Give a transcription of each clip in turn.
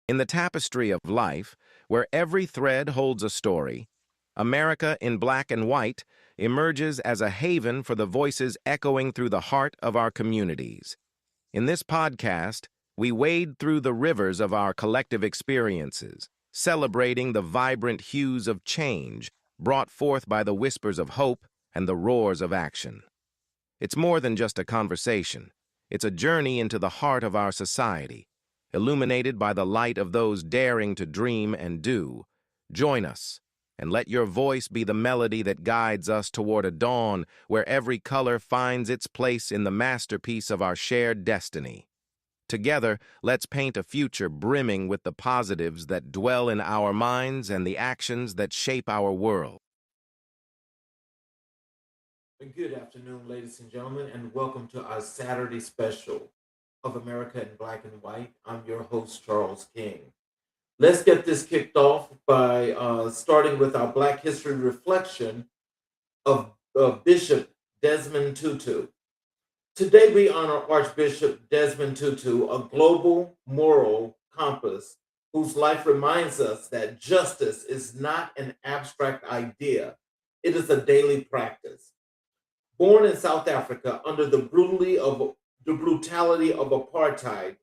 In the tapestry of life, where every thread holds a story, America in Black and White emerges as a haven for the voices echoing through the heart of our communities. In this podcast, we wade through the rivers of our collective experiences, celebrating the vibrant hues of change brought forth by the whispers of hope and the roars of action. It's more than just a conversation. It's a journey into the heart of our society, illuminated by the light of those daring to dream and do. Join us, and let your voice be the melody that guides us toward a dawn where every color finds its place in the masterpiece of our shared destiny. Together, let's paint a future brimming with the positives that dwell in our minds and the actions that shape our world. Good afternoon, ladies and gentlemen, and welcome to our Saturday special of America in Black and White. I'm your host, Charles King. Let's get this kicked off by starting with our Black History reflection of Bishop Desmond Tutu. Today, we honor Archbishop Desmond Tutu, a global moral compass whose life reminds us that justice is not an abstract idea, it is a daily practice. Born in South Africa under the brutality of apartheid,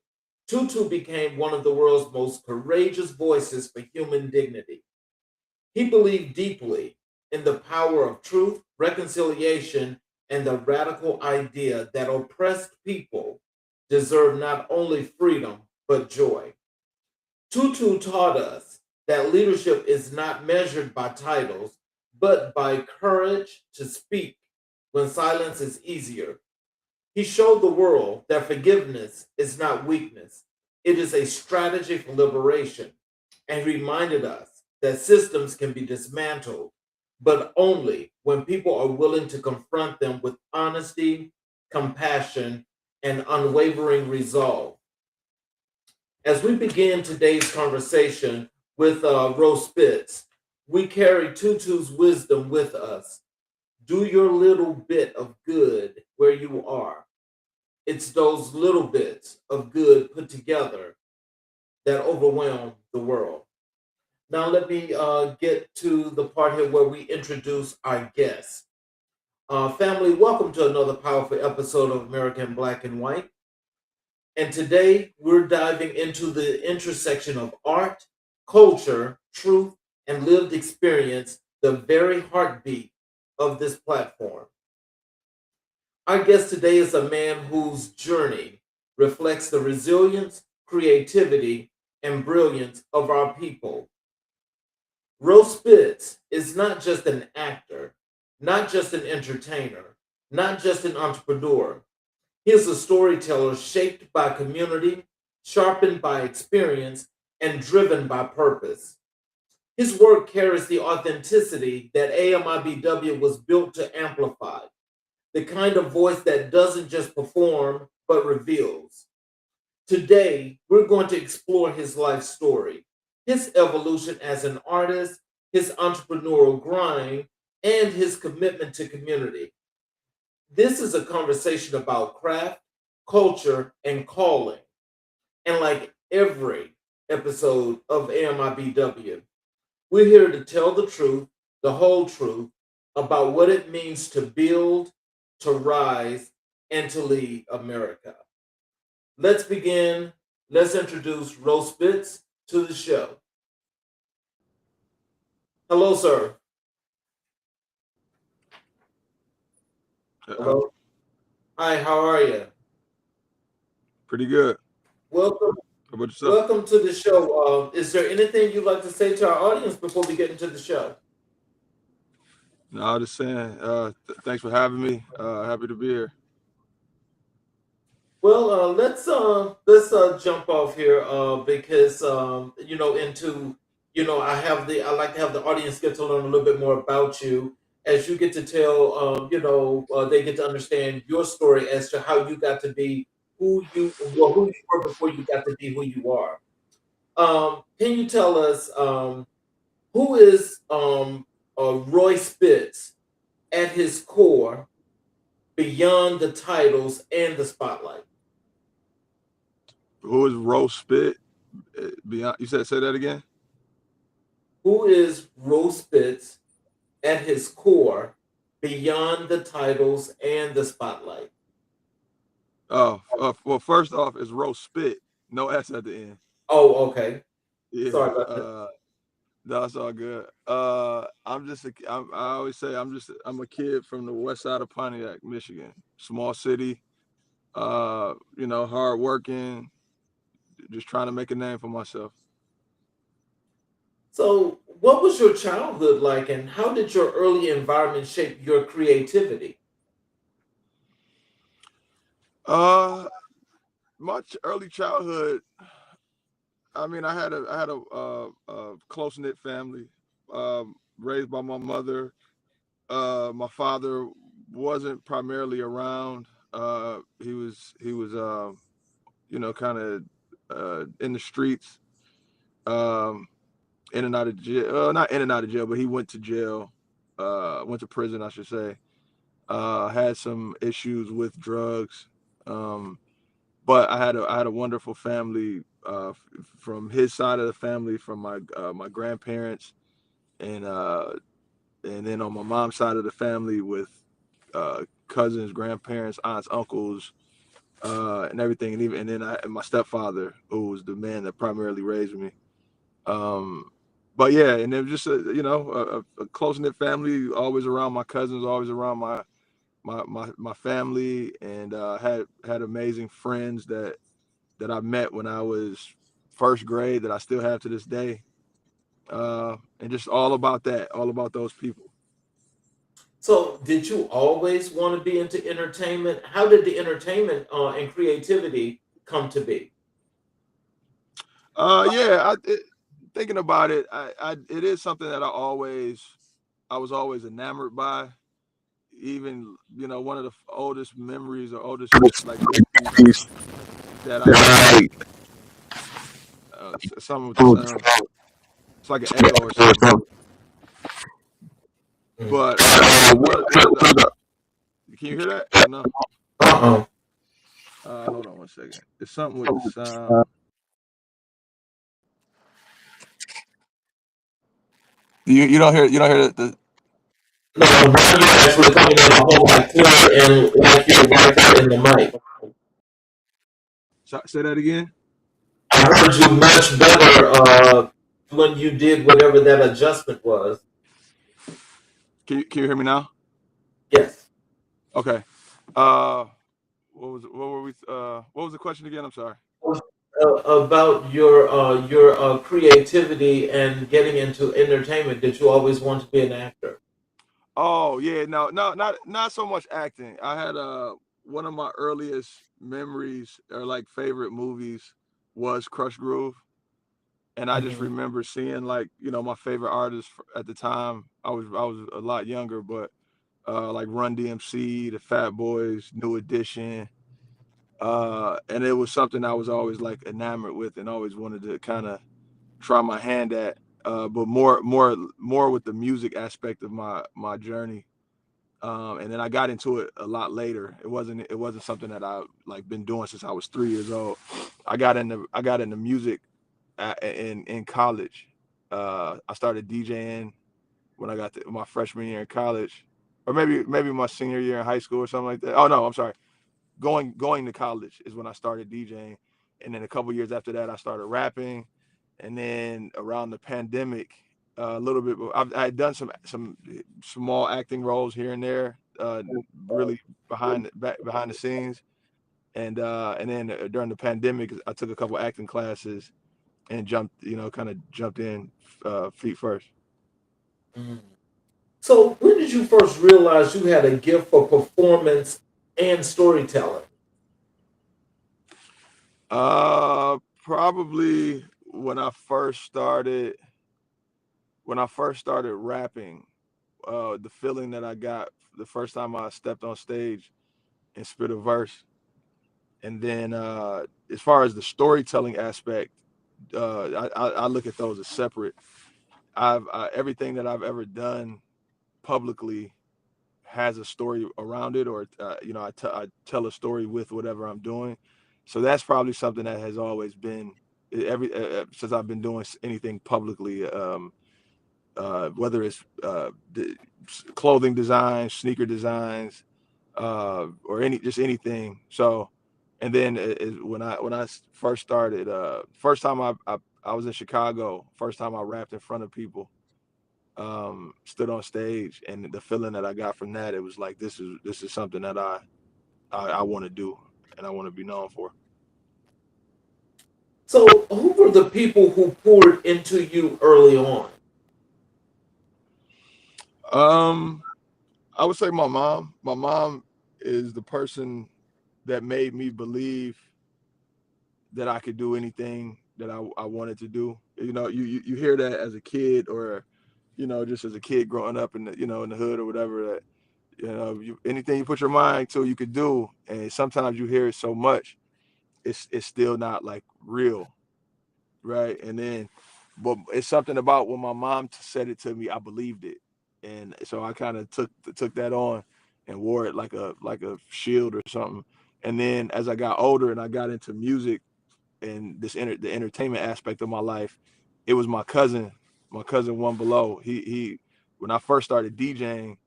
Tutu became one of the world's most courageous voices for human dignity. He believed deeply in the power of truth, reconciliation, and the radical idea that oppressed people deserve not only freedom, but joy. Tutu taught us that leadership is not measured by titles, but by courage to speak when silence is easier. He showed the world that forgiveness is not weakness, it is a strategy for liberation, and reminded us that systems can be dismantled, but only when people are willing to confront them with honesty, compassion, and unwavering resolve. As we begin today's conversation with Rose Spitz, we carry Tutu's wisdom with us. Do your little bit of good where you are. It's those little bits of good put together that overwhelm the world. Now, let me get to the part here where we introduce our guests. Family, welcome to another powerful episode of American Black and White. And today we're diving into the intersection of art, culture, truth, and lived experience, the very heartbeat of this platform. Our guest today is a man whose journey reflects the resilience, creativity, and brilliance of our people. Rose Spitz is not just an actor, not just an entertainer, not just an entrepreneur. He is a storyteller shaped by community, sharpened by experience, and driven by purpose. His work carries the authenticity that AMIBW was built to amplify, the kind of voice that doesn't just perform, but reveals. Today, we're going to explore his life story, his evolution as an artist, his entrepreneurial grind, and his commitment to community. This is a conversation about craft, culture, and calling. And like every episode of AMIBW, we're here to tell the truth, the whole truth, about what it means to build, to rise, and to lead America. Let's begin. Let's introduce Rose Spitz to the show. Hello, sir. I'm Hello. Hi, how are you? pretty good. Welcome. How about yourself? Welcome to the show. Is there anything you'd like to say to our audience before we get into the show? No, I'm just saying, thanks for having me. Happy to be here. Well, let's jump off here because into I like to have the audience get to learn a little bit more about you as you get to tell they get to understand your story as to how you got to be who you were before you got to be who you are. Can you tell us who is Roy Spitz at his core beyond the titles and the spotlight? Who is Roast Spit? Beyond, you said say that again. Who is Rose Spitz at his core beyond the titles and the spotlight? Oh, well, first off, it's roast spit, no S at the end. Oh, okay. Yeah, Sorry about that. that's all good. I always say I'm a kid from the west side of Pontiac, Michigan, small city. Hard working, just trying to make a name for myself. So, what was your childhood like, and how did your early environment shape your creativity? Uh, early childhood. I mean, I had a close knit family, raised by my mother. My father wasn't primarily around. He was kind of in the streets, um, in and out of jail. Not in and out of jail, but he went to jail. Went to prison, I should say. Had some issues with drugs. Um, but I had a wonderful family from his side of the family, from my grandparents, and then on my mom's side of the family with cousins, grandparents, aunts, uncles, and everything, and my stepfather, who was the man that primarily raised me. Um, but yeah, and it was just a close knit family, always around my cousins, always around my family, and had amazing friends that I met when I was first grade that I still have to this day. And just all about those people. So, did you always want to be into entertainment? How did the entertainment and creativity come to be? Yeah, thinking about it, it is something that I was always enamored by. Even one of the oldest memories or oldest like memories that something with the sound. It's like an echo or something. Mm. But one of the can you hear that or no? Uh-oh. Hold on one second. It's something with the sound. You don't hear No, now you're actually coming in a whole lot clearer and like you're right there in the mic. say that again. I heard you much better when you did whatever that adjustment was. Can you hear me now? Yes. Okay. What was the question again? I'm sorry. About your creativity and getting into entertainment. Did you always want to be an actor? Oh yeah, no, not so much acting. I had one of my earliest memories or like favorite movies was Crush Groove, and I just Hmm. remember seeing like my favorite artists at the time. I was a lot younger, but like Run DMC, the Fat Boys, New Edition, and it was something I was always like enamored with and always wanted to kind of try my hand at. But more with the music aspect of my journey. And then I got into it a lot later. It wasn't something that I like been doing since I was 3 years old. I got into music in college. I started DJing when I got to my freshman year in college, or maybe my senior year in high school or something like that. Oh no, I'm sorry. Going to college is when I started DJing, and then a couple years after that, I started rapping, and then around the pandemic, a little bit. I had done some small acting roles here and there, really behind the scenes, and then during the pandemic, I took a couple acting classes and kind of jumped in feet first. Mm. So, when did you first realize you had a gift for performance and storytelling? Probably when I first started rapping, the feeling that I got the first time I stepped on stage and spit a verse, and then as far as the storytelling aspect, I look at those as separate. Everything that I've ever done publicly has a story around it, or I tell a story with whatever I'm doing. So that's probably something that has always been since I've been doing anything publicly, whether it's clothing designs, sneaker designs, or just anything. So, and then when I first started, first time I was in Chicago, first time I rapped in front of people, stood on stage, and the feeling that I got from that, it was like this is something that I want to do and I want to be known for. So, who were the people who poured into you early on? Um, I would say my mom. My mom is the person that made me believe that I could do anything that I wanted to do. You know, you hear that as a kid, or just as a kid growing up in the in the hood or whatever, that anything you put your mind to, you could do. And sometimes you hear it so much, it's still not like real, right? And then, but it's something about when my mom said it to me, I believed it, and so I kind of took that on and wore it like a shield or something. And then as I got older and I got into music and the entertainment aspect of my life, it was my cousin One Below. He when I first started DJing,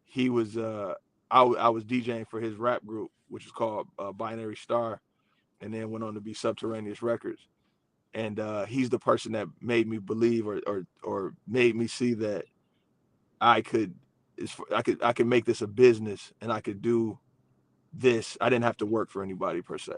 he was I was DJing for his rap group, which is called Binary Star, and then went on to be Subterraneous Records. And he's the person that made me believe, or made me see that I could I could make this a business, and I could do this. I didn't have to work for anybody per se.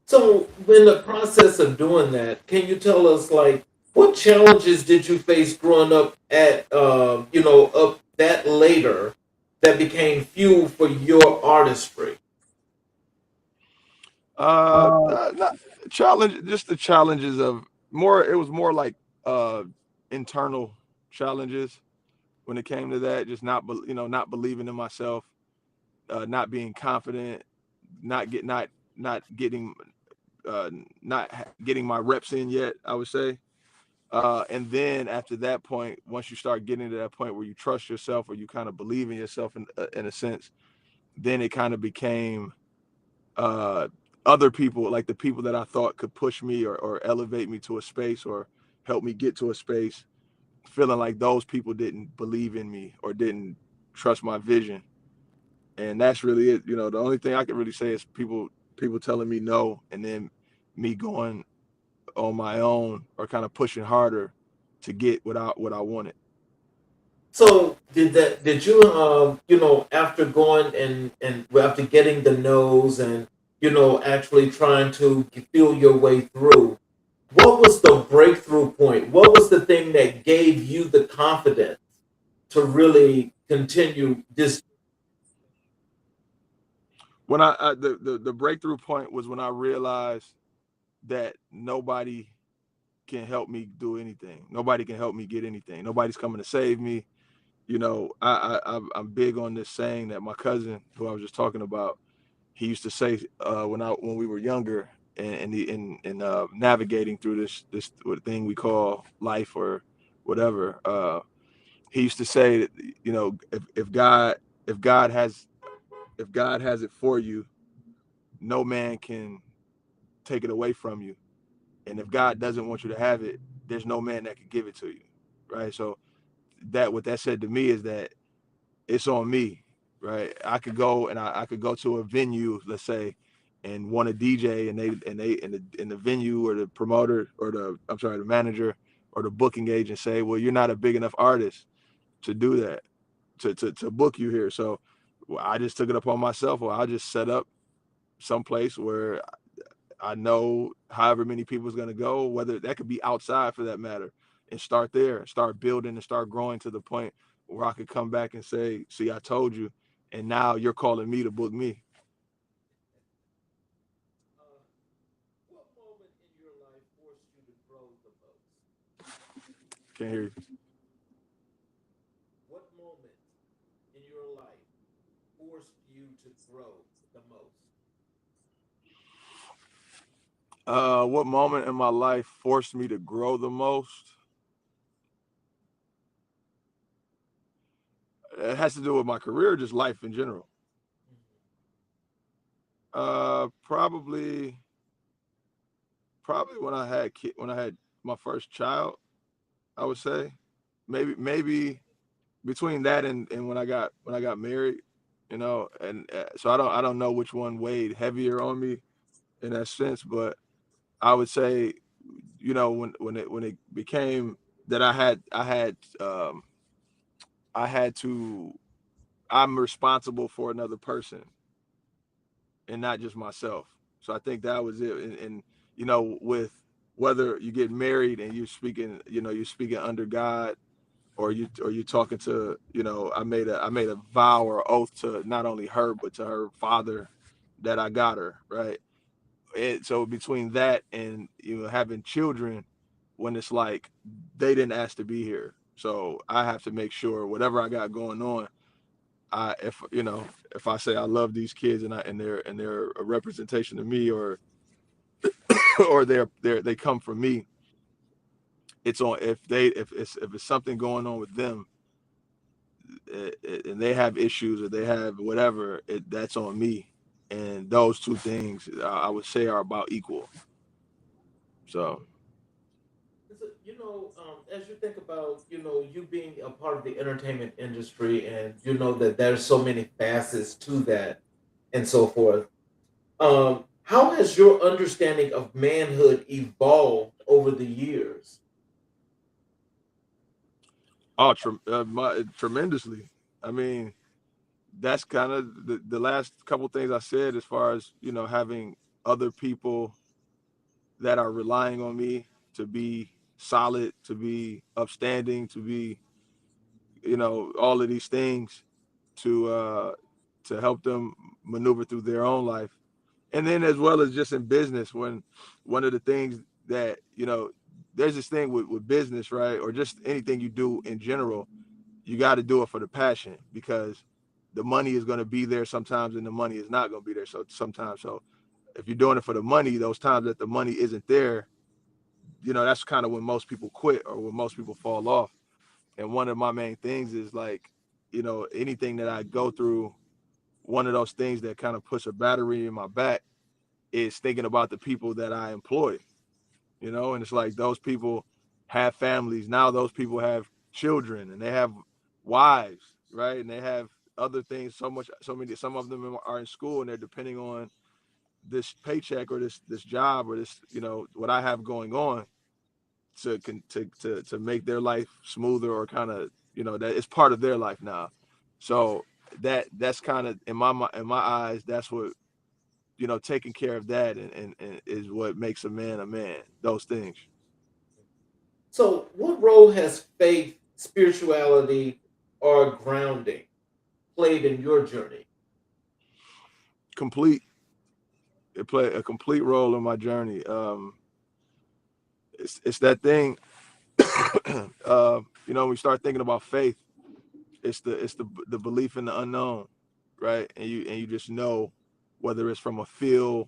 So, in the process of doing that, can you tell us like what challenges did you face growing up at up that later that became fuel for your artistry? Not challenge, just the challenges of more. It was more like uh, internal challenges when it came to that. Just not believing in myself, not being confident, not get not getting uh, not getting my reps in yet, I would say. And then after that point, once you start getting to that point where you trust yourself, or you kind of believe in yourself in a sense, then it kind of became uh, other people, like the people that I thought could push me, or elevate me to a space, or help me get to a space, feeling like those people didn't believe in me or didn't trust my vision. And that's really it. The only thing I can really say is people telling me no, and then me going on my own, or kind of pushing harder to get what I wanted. So did you after going and after getting the nose and actually trying to feel your way through, what was the breakthrough point? What was the thing that gave you the confidence to really continue this? When the breakthrough point was when I realized that nobody can help me do anything. Nobody can help me get anything. Nobody's coming to save me. I'm big on this saying that my cousin, who I was just talking about, he used to say when we were younger, and navigating through this thing we call life or whatever. He used to say that, if God has if God has it for you, no man can take it away from you. And if God doesn't want you to have it, there's no man that can give it to you, right? So that what that said to me is that it's on me, right? I could go and I could go to a venue, let's say, and want a DJ, and the venue, or the promoter, or the manager, or the booking agent say, well, you're not a big enough artist to do that, to book you here. So I just took it upon myself, or I'll just set up someplace where I know however many people is going to go, whether that could be outside for that matter, and start there, start building, and start growing to the point where I could come back and say, see, I told you, and now you're calling me to book me. What moment in your life forced you to grow the most? Can't hear you. What moment in your life forced you to grow the most? What moment in my life forced me to grow the most? It has to do with my career, just life in general. Probably Probably when I had my first child, I would say. Maybe between that and when I got married, you know, and so I don't know which one weighed heavier on me in that sense, but I would say, you know, when it became that I had to I'm responsible for another person and not just myself. So I think that was it. And you know, with whether you get married and you're speaking, you know, you're speaking under God, or you talking to, you know, I made a vow or oath to not only her but to her father that I got her, right? And so between that and, you know, having children, when it's like they didn't ask to be here, so I have to make sure whatever I got going on, if you know, if I say I love these kids and they're a representation of me, or or they come from me, it's on, if it's something going on with them, and they have issues or they have whatever, that's on me. And those two things, I would say, are about equal. So You know, as you think about, you know, you being a part of the entertainment industry, and you know that there's so many facets to that, and so forth. How has your understanding of manhood evolved over the years? tremendously. I mean, that's kind of the last couple things I said, as far as, you know, having other people that are relying on me to be solid, to be upstanding, to be, you know, all of these things to help them maneuver through their own life. And then as well as just in business, when one of the things that, you know, there's this thing with business, right? Or just anything you do in general, you got to do it for the passion, because the money is going to be there sometimes and the money is not going to be there. So sometimes, so if you're doing it for the money, those times that the money isn't there, you know, that's kind of when most people quit or when most people fall off. And one of my main things is like, you know, anything that I go through, one of those things that kind of puts a battery in my back is thinking about the people that I employ, you know. And it's like those people have families now, those people have children and they have wives, right? And they have other things, so many, some of them are in school and they're depending on this paycheck or this job or this, you know, what I have going on to make their life smoother, or kind of, you know, that it's part of their life now. So that's kind of in my eyes, that's what, you know, taking care of that and is what makes a man a man. Those things. So, what role has faith, spirituality, or grounding played in your journey? Complete. It played a complete role in my journey. It's that thing. You know, when we start thinking about faith, it's the belief in the unknown, right? And you just know, whether it's from a feel,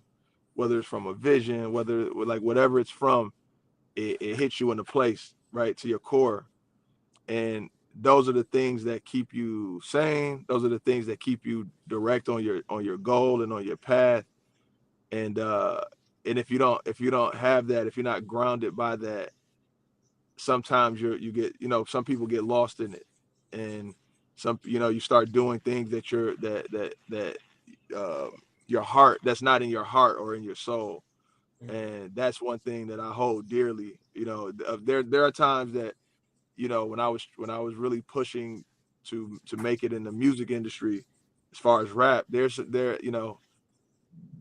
whether it's from a vision, whether like whatever it's from, it hits you in a place, right, to your core. And those are the things that keep you sane. Those are the things that keep you direct on your goal and on your path. And if you don't have that, if you're not grounded by that, sometimes you get, you know, some people get lost in it. And some, you know, you start doing things that uh, your heart, that's not in your heart or in your soul. Mhm. And that's one thing that I hold dearly. You know, there are times that, you know, when I was really pushing to make it in the music industry, as far as rap, you know,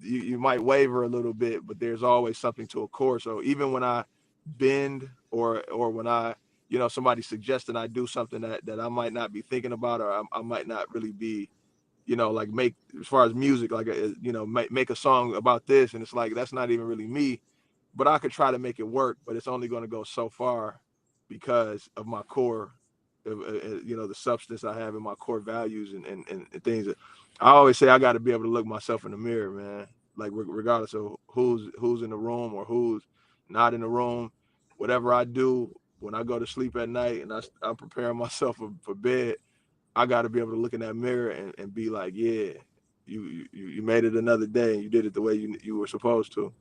you might waver a little bit, but there's always something to a core. So even when I bend, or when I, you know, somebody suggesting I do something that I might not be thinking about, or I might not really be, you know, like make, as far as music, like you know, make a song about this, and it's like that's not even really me, but I could try to make it work, but it's only going to go so far because of my core, you know, the substance I have in my core values and things. That I always say, I got to be able to look myself in the mirror, man. Like regardless of who's in the room or who's not in the room, whatever I do when I go to sleep at night and I'm preparing myself for bed, I got to be able to look in that mirror and be like, yeah, you made it another day and you did it the way you were supposed to.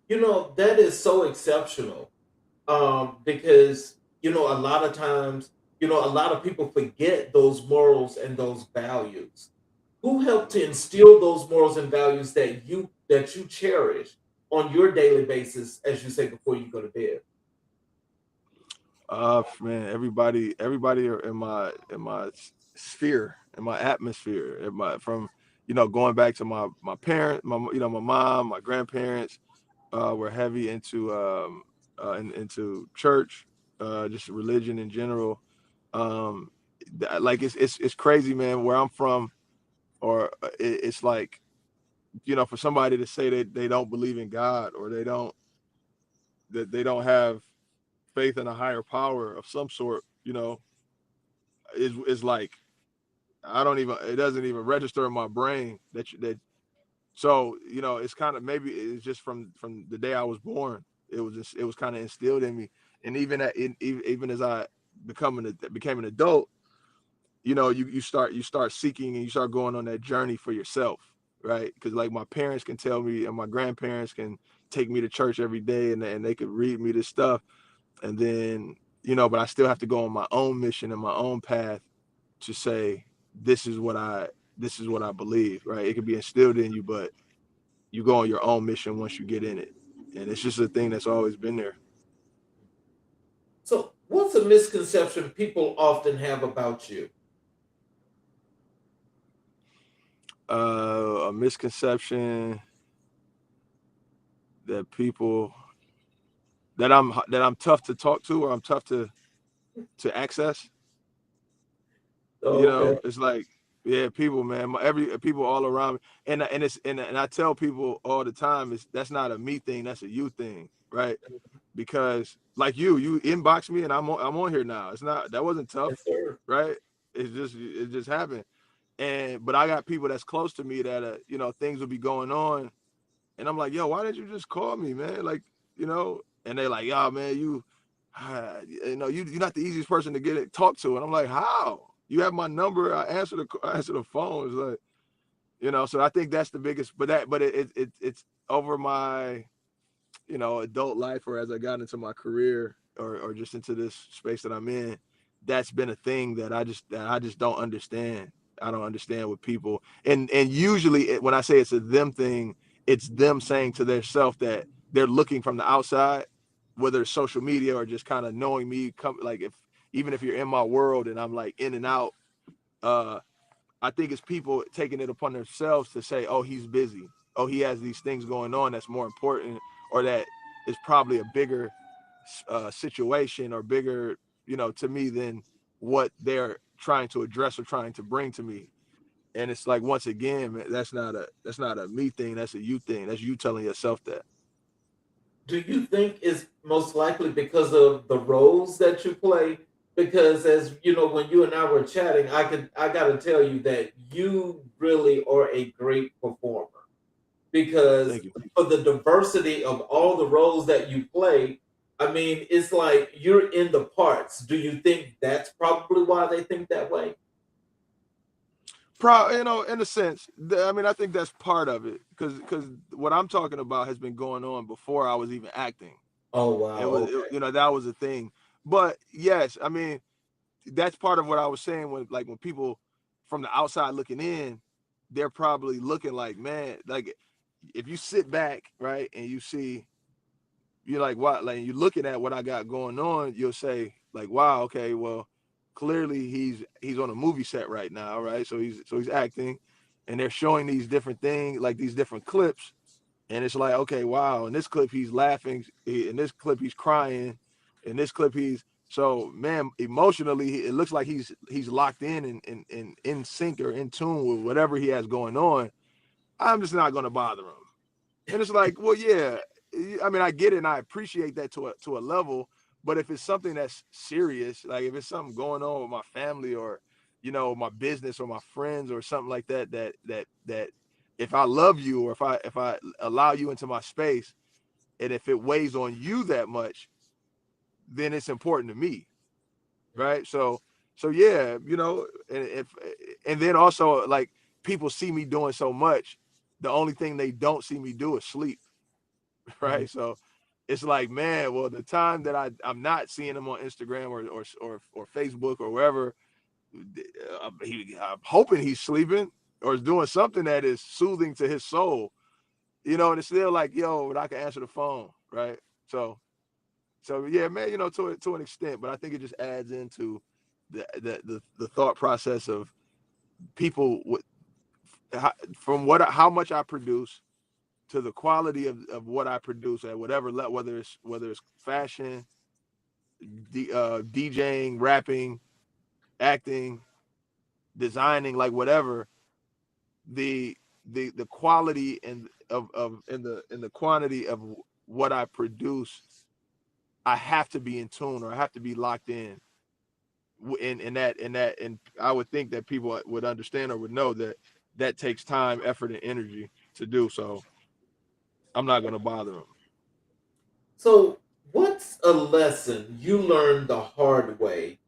That is so exceptional. Because a lot of times, a lot of people forget those morals and those values. Who helped to instill those morals and values that you cherish on your daily basis, as you say, before you go to bed? Man, everybody are in my sphere, in my atmosphere, in my from going back to my parent, my mom, my grandparents were heavy into church, just religion in general. Um, like it's crazy, man. Where I'm from, or it's like for somebody to say that they don't believe in God, or they don't have faith in a higher power of some sort, is like I don't even it doesn't even register in my brain that so it's kind of maybe it's just from the day I was born. It was kind of instilled in me, and even as I became an adult, you start seeking and you start going on that journey for yourself, right? Because like my parents can tell me and my grandparents can take me to church every day, and they could read me this stuff, and then but I still have to go on my own mission and my own path to say this is what I this is what I believe, right? It can be instilled in you, but you go on your own mission once you get in it, and it's just a thing that's always been there. So, what's a misconception people often have about you? A misconception that people that I'm tough to talk to, or I'm tough to access. Oh, okay. It's like, yeah, people, man, every people all around me, and I tell people all the time, that's not a me thing, that's a you thing, right? Because like you inbox me and I'm on here now. It's not that wasn't tough, Yes, sir. right? It just happened. But I got people that's close to me that things will be going on, and I'm like, yo, why didn't you just call me, man? Like, and they're like, yo, man, you're not the easiest person to get it talk to, and I'm like, how? You have my number. I answer the phone. It's like, so I think that's the biggest. But it's over my adult life, or as I got into my career, or just into this space that I'm in, that's been a thing that I just don't understand. I don't understand with people, and usually when I say it's a them thing, it's them saying to their self that they're looking from the outside, whether it's social media or just kind of knowing me, come like if even if you're in my world and I'm like in and out, uh I think it's people taking it upon themselves to say, oh, he's busy. Oh, he has these things going on that's more important, or that is probably a bigger situation, or bigger, to me than what they're trying to address or trying to bring to me. And it's like, once again, man, that's not a me thing. That's a you thing. That's you telling yourself that. Do you think it's most likely because of the roles that you play? Because as you know, when you and I were chatting, I got to tell you that you really are a great performer. Because Thank you. for the diversity of all the roles that you play, I mean, it's like you're in the parts. Do you think that's probably why they think that way? In a sense, I mean, I think that's part of it, because what I'm talking about has been going on before I was even acting. Oh It wow, was, okay. that was a thing. But yes, I mean, that's part of what I was saying, when people from the outside looking in, they're probably looking like, man, like if you sit back, right, and you see, you're like, what, like you're looking at what I got going on, you'll say like, wow, okay, well, clearly he's on a movie set right now, right? So he's acting, and they're showing these different things, like these different clips, and it's like, okay, wow. In this clip, he's laughing. In this clip, he's crying. In this clip, he's so, man, emotionally, it looks like he's locked in sync or in tune with whatever he has going on. I'm just not gonna bother him. And it's like, well, yeah, I mean, I get it and I appreciate that to a level, but if it's something that's serious, like if it's something going on with my family, or my business or my friends or something like that, if I love you, or if I allow you into my space, and if it weighs on you that much, then it's important to me, right? So yeah, and then also, like, people see me doing so much, the only thing they don't see me do is sleep. right? So it's like, man, well, the time that I'm not seeing him on Instagram or Facebook or wherever, I'm hoping he's sleeping or is doing something that is soothing to his soul, you know. And it's still like, yo, but I can answer the phone, right? So yeah, man, you know, to an extent, but I think it just adds into the thought process of people from how much I produce to the quality of what I produce at whatever level, whether it's fashion, DJing, rapping, acting, designing, like whatever, the the quality and the quantity of what I produce, I have to be in tune, or I have to be locked in and I would think that people would understand or would know that that takes time, effort, and energy to do. So I'm not gonna bother them. So, what's a lesson you learned the hard way,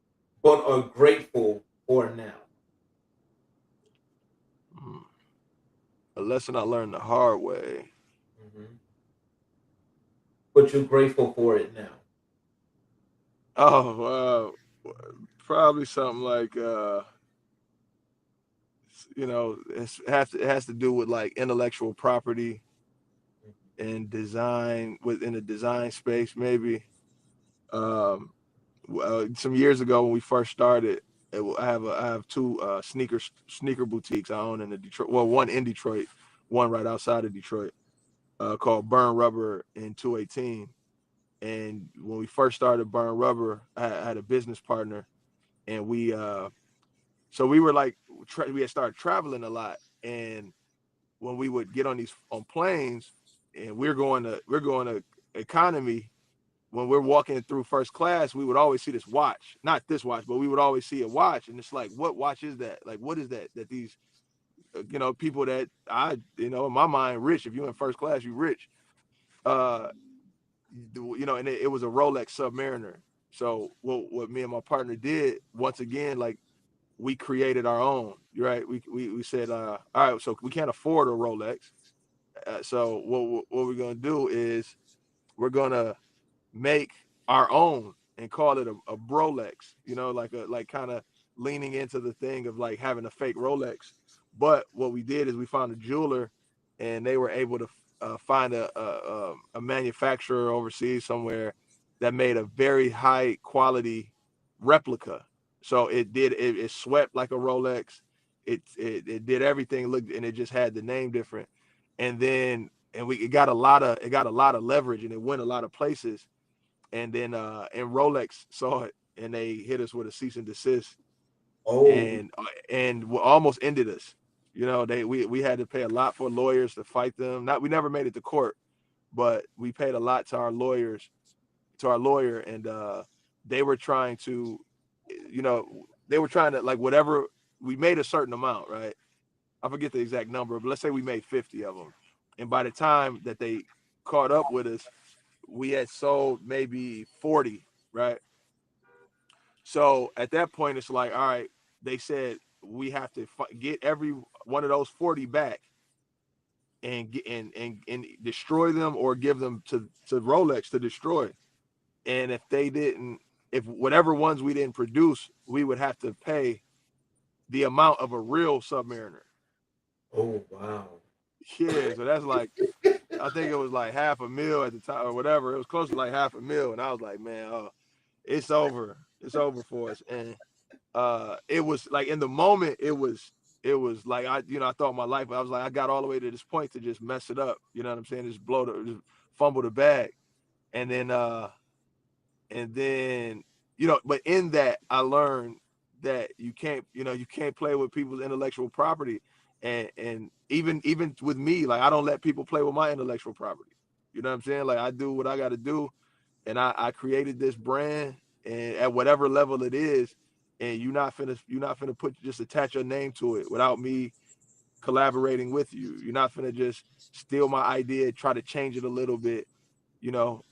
but are grateful for now? A lesson I learned the hard way. Hmm. But you're grateful for it now. Oh, probably something like you know, it has to do with like intellectual property and design within the design space, maybe. Um, some years ago when we first started, I have two sneaker boutiques I own in the Detroit. Well, one in Detroit, one right outside of Detroit, called Burn Rubber in 218. And when we first started Burn Rubber, I had a business partner, and so we were like, we had started traveling a lot, and when we would get on planes, and we're going to economy, when we're walking through first class, we would always see this watch, not this watch, but we would always see a watch, and it's like, what watch is that? Like, what is that? That these, you know, people that you know, in my mind, rich. If you're in first class, you rich. Uh, you know, and it was a Rolex Submariner. So what me and my partner did, once again, like, we created our own, right? We said, all right, so we can't afford a Rolex. So what we're gonna do is we're gonna make our own and call it a Brolex, you know, like kind of leaning into the thing of like having a fake Rolex. But what we did is we found a jeweler, and they were able to find a manufacturer overseas somewhere that made a very high quality replica. So it swept like a Rolex. It did everything, looked, and it just had the name different. And then it got a lot of leverage, and it went a lot of places. And then and Rolex saw it, and they hit us with a cease and desist, Oh, and almost ended us. You know, we had to pay a lot for lawyers to fight them. Not We never made it to court, but we paid a lot to our lawyer, and they were trying to, you know, they were trying to, like, whatever, we made a certain amount, right? I forget the exact number, but let's say we made 50 of them, and by the time that they caught up with us, we had sold maybe 40, right? So at that point, it's like, all right, they said we have to get every one of those 40 back and get and destroy them, or give them to Rolex to destroy. And if whatever ones we didn't produce, we would have to pay the amount of a real Submariner. oh, wow. Yeah, so that's like, I think it was like half a mil at the time or whatever. It was close to like half a mil, and I was like, man, it's over. It's over for us. And it was like, in the moment, it was like, I thought my life. I was like, I got all the way to this point to just mess it up. You know what I'm saying? Just fumble the bag, and then but in that, I learned that you can't play with people's intellectual property, and even with me, like, I don't let people play with my intellectual property. You know what I'm saying? Like, I do what I got to do, and I created this brand, and at whatever level it is, and you're not finna just attach your name to it without me collaborating with you. You're not finna just steal my idea, try to change it a little bit, you know.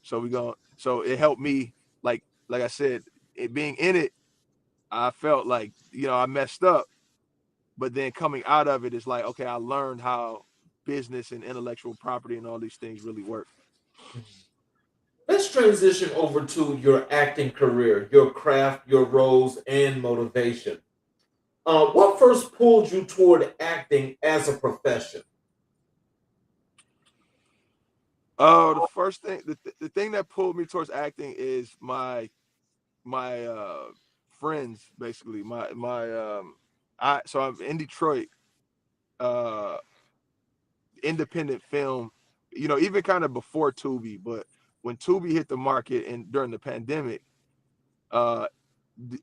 So it helped me, like I said, it being in it, I felt like, I messed up, but then coming out of it is like, okay, I learned how business and intellectual property and all these things really work. Mhm. Let's transition over to your acting career, your craft, your roles, and motivation. What first pulled you toward acting as a profession? The first thing, the thing that pulled me towards acting is my friends, basically. So I'm in Detroit, uh, independent film, even kind of before Tubi, but when Tubi hit the market and during the pandemic, uh,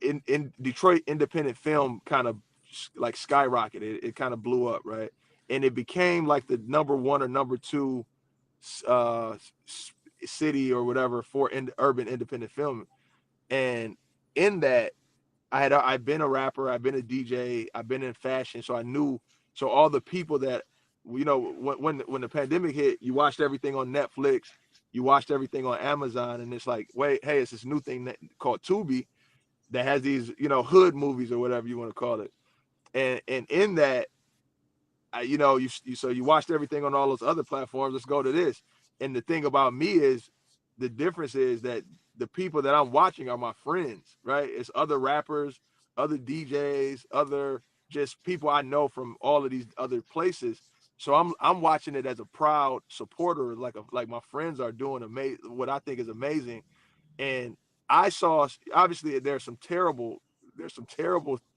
in Detroit, independent film kind of like skyrocketed. It kind of blew up, right? And it became like the number one or number two uh, city or whatever for urban independent film. And in that, I've been a rapper, I've been a DJ, I've been in fashion, so I knew. So all the people that when the pandemic hit, you watched everything on Netflix, you watched everything on Amazon, and it's like, wait, hey, it's this new thing called Tubi that has these hood movies or whatever you want to call it, and in that, so you watched everything on all those other platforms. Let's go to this. And the thing about me is, the difference is that the people that I'm watching are my friends, right? It's other rappers, other DJs, other just people I know from all of these other places. So I'm watching it as a proud supporter, like my friends are doing what I think is amazing. And I saw, obviously there's some terrible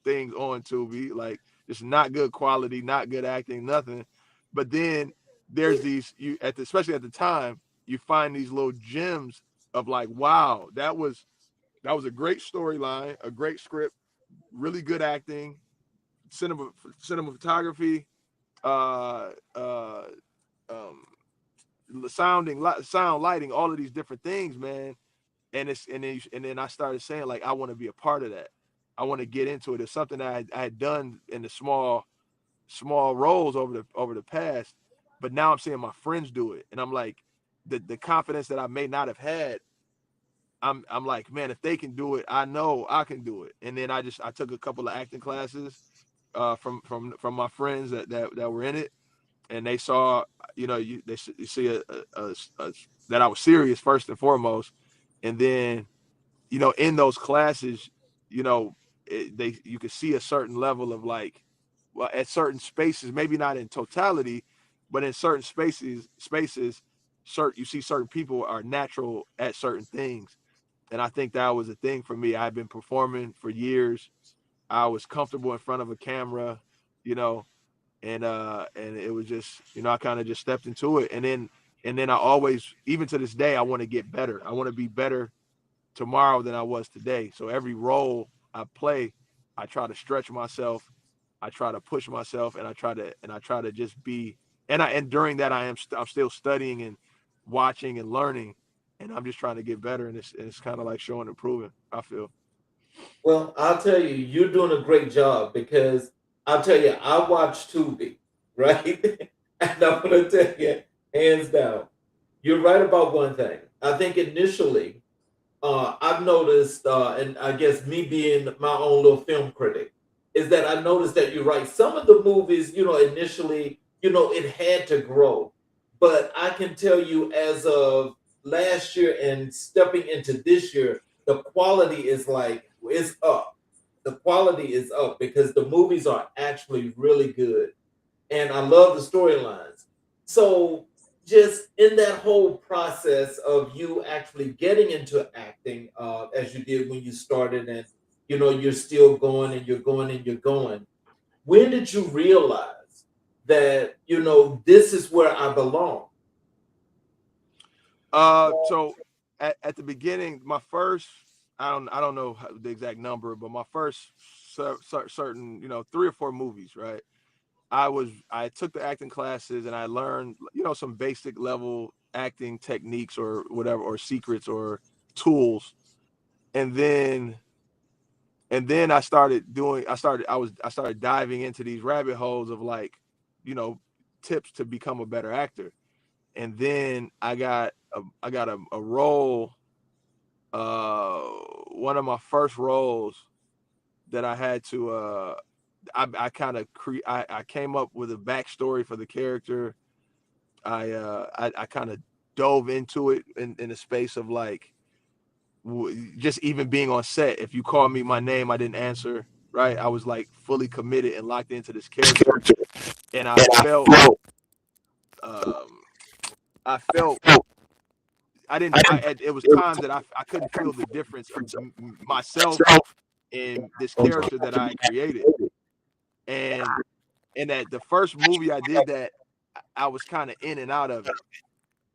things on Tubi, like just not good quality, not good acting, nothing. But then there's these, especially at the time, you find these little gems of like, wow, that was a great storyline, a great script, really good acting, cinematography, uh, uh, um, sound, lighting, all of these different things, man. And then I started saying, like, I want to be a part of that. I want to get into it. It's something that I had done in the small roles over the past, but now I'm seeing my friends do it, and I'm like, the confidence that I may not have had. I'm like, man, if they can do it, I know I can do it. And then I took a couple of acting classes from my friends that were in it, and they saw, you see a that I was serious first and foremost, and then in those classes, you could see a certain level of like, well, at certain spaces, maybe not in totality, but in certain spaces, you see certain people are natural at certain things. And I think that was a thing for me. I've been performing for years. I was comfortable in front of a camera, you know, and it was just, I kind of just stepped into it. And then I always, even to this day, I want to get better. I want to be better tomorrow than I was today. So every role I play, I try to stretch myself, I try to push myself, and I try to just be. And during that, I'm still studying and watching and learning, and I'm just trying to get better. And it's kind of like showing and proving, I feel. Well, I'll tell you, you're doing a great job because I'll tell you, I watch Tubi, right? And I'm going to tell you, hands down, you're right about one thing. I think initially, I've noticed, and I guess me being my own little film critic, is that I noticed that you're right. Some of the movies, initially, it had to grow. But I can tell you, as of last year and stepping into this year, the quality is like, it's up. The quality is up because the movies are actually really good, and I love the storylines. So, just in that whole process of you actually getting into acting, as you did when you started, and you're still going and you're going and you're going. When did you realize that this is where I belong? So at the beginning, my first, I don't know the exact number, but my first certain, 3 or 4 movies, right? I took the acting classes and I learned, some basic level acting techniques or whatever, or secrets or tools. And then I started diving into these rabbit holes of like, you know, tips to become a better actor. And then I got a role, uh one of my first roles that I had to I kind of I came up with a backstory for the character. I kind of dove into it in a space of like just even being on set. If you called me my name, I didn't answer. Right, I was like fully committed and locked into this character, and um, I felt I didn't. It was times that I couldn't feel the difference of myself in this character that I created, and that the first movie I did that, I was kind of in and out of it.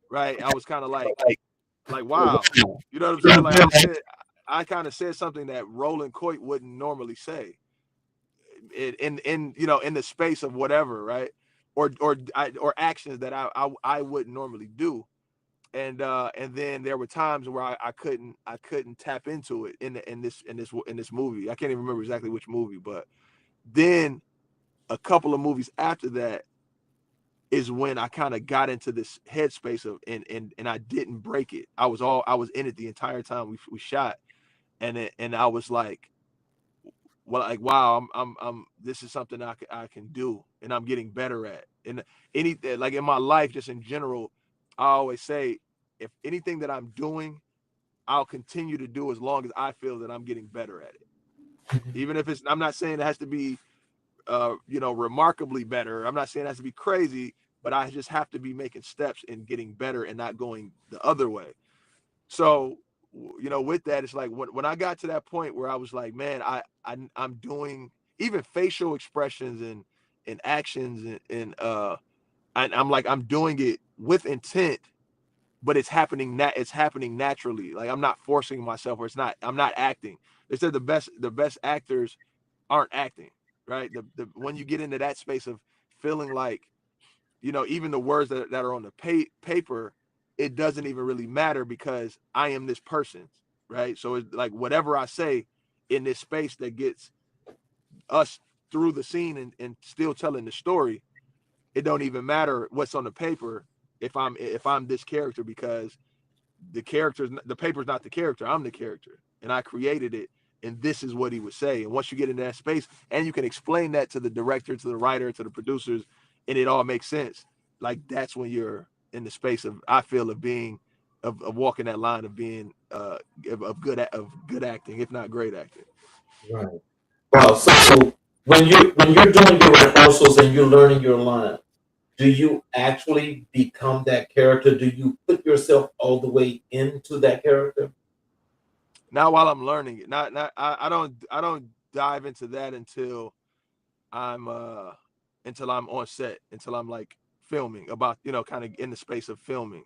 Right, I was kind of like wow, you know what I'm saying? Like I kind of said something that Roland Coit wouldn't normally say in in the space of whatever, right? Or actions that I wouldn't normally do. And then there were times where I couldn't tap into it in this movie. I can't even remember exactly which movie, but then a couple of movies after that is when I kind of got into this headspace of and I didn't break it. I was in it the entire time we shot, and I was like, well, like wow, I'm this is something I can do, and I'm getting better at. And anything like in my life, just in general, I always say if anything that I'm doing, I'll continue to do as long as I feel that I'm getting better at it. Even if I'm not saying it has to be remarkably better. I'm not saying it has to be crazy, but I just have to be making steps in getting better and not going the other way. So, with that, it's like when I got to that point where I was like, man, I'm doing even facial expressions and actions I'm like, I'm doing it with intent, but it's happening naturally. Like I'm not forcing myself, or I'm not acting. They said the best actors aren't acting, right? The when you get into that space of feeling like, even the words that are on the paper, it doesn't even really matter because I am this person, right? So it's like whatever I say in this space that gets us through the scene and still telling the story, it don't even matter what's on the paper if I'm this character, because the paper's not the character. I'm the character, and I created it, and this is what he would say. And once you get in that space, and you can explain that to the director, to the writer, to the producers, and it all makes sense. Like that's when you're in the space of I feel of being of walking that line of being of good acting, if not great acting. Right. Wow. So when you're doing your rehearsals and you're learning your line, do you actually become that character? Do you put yourself all the way into that character? Now while I'm learning it, not I don't dive into that I'm uh until I'm on set, until I'm like filming, about kind of in the space of filming.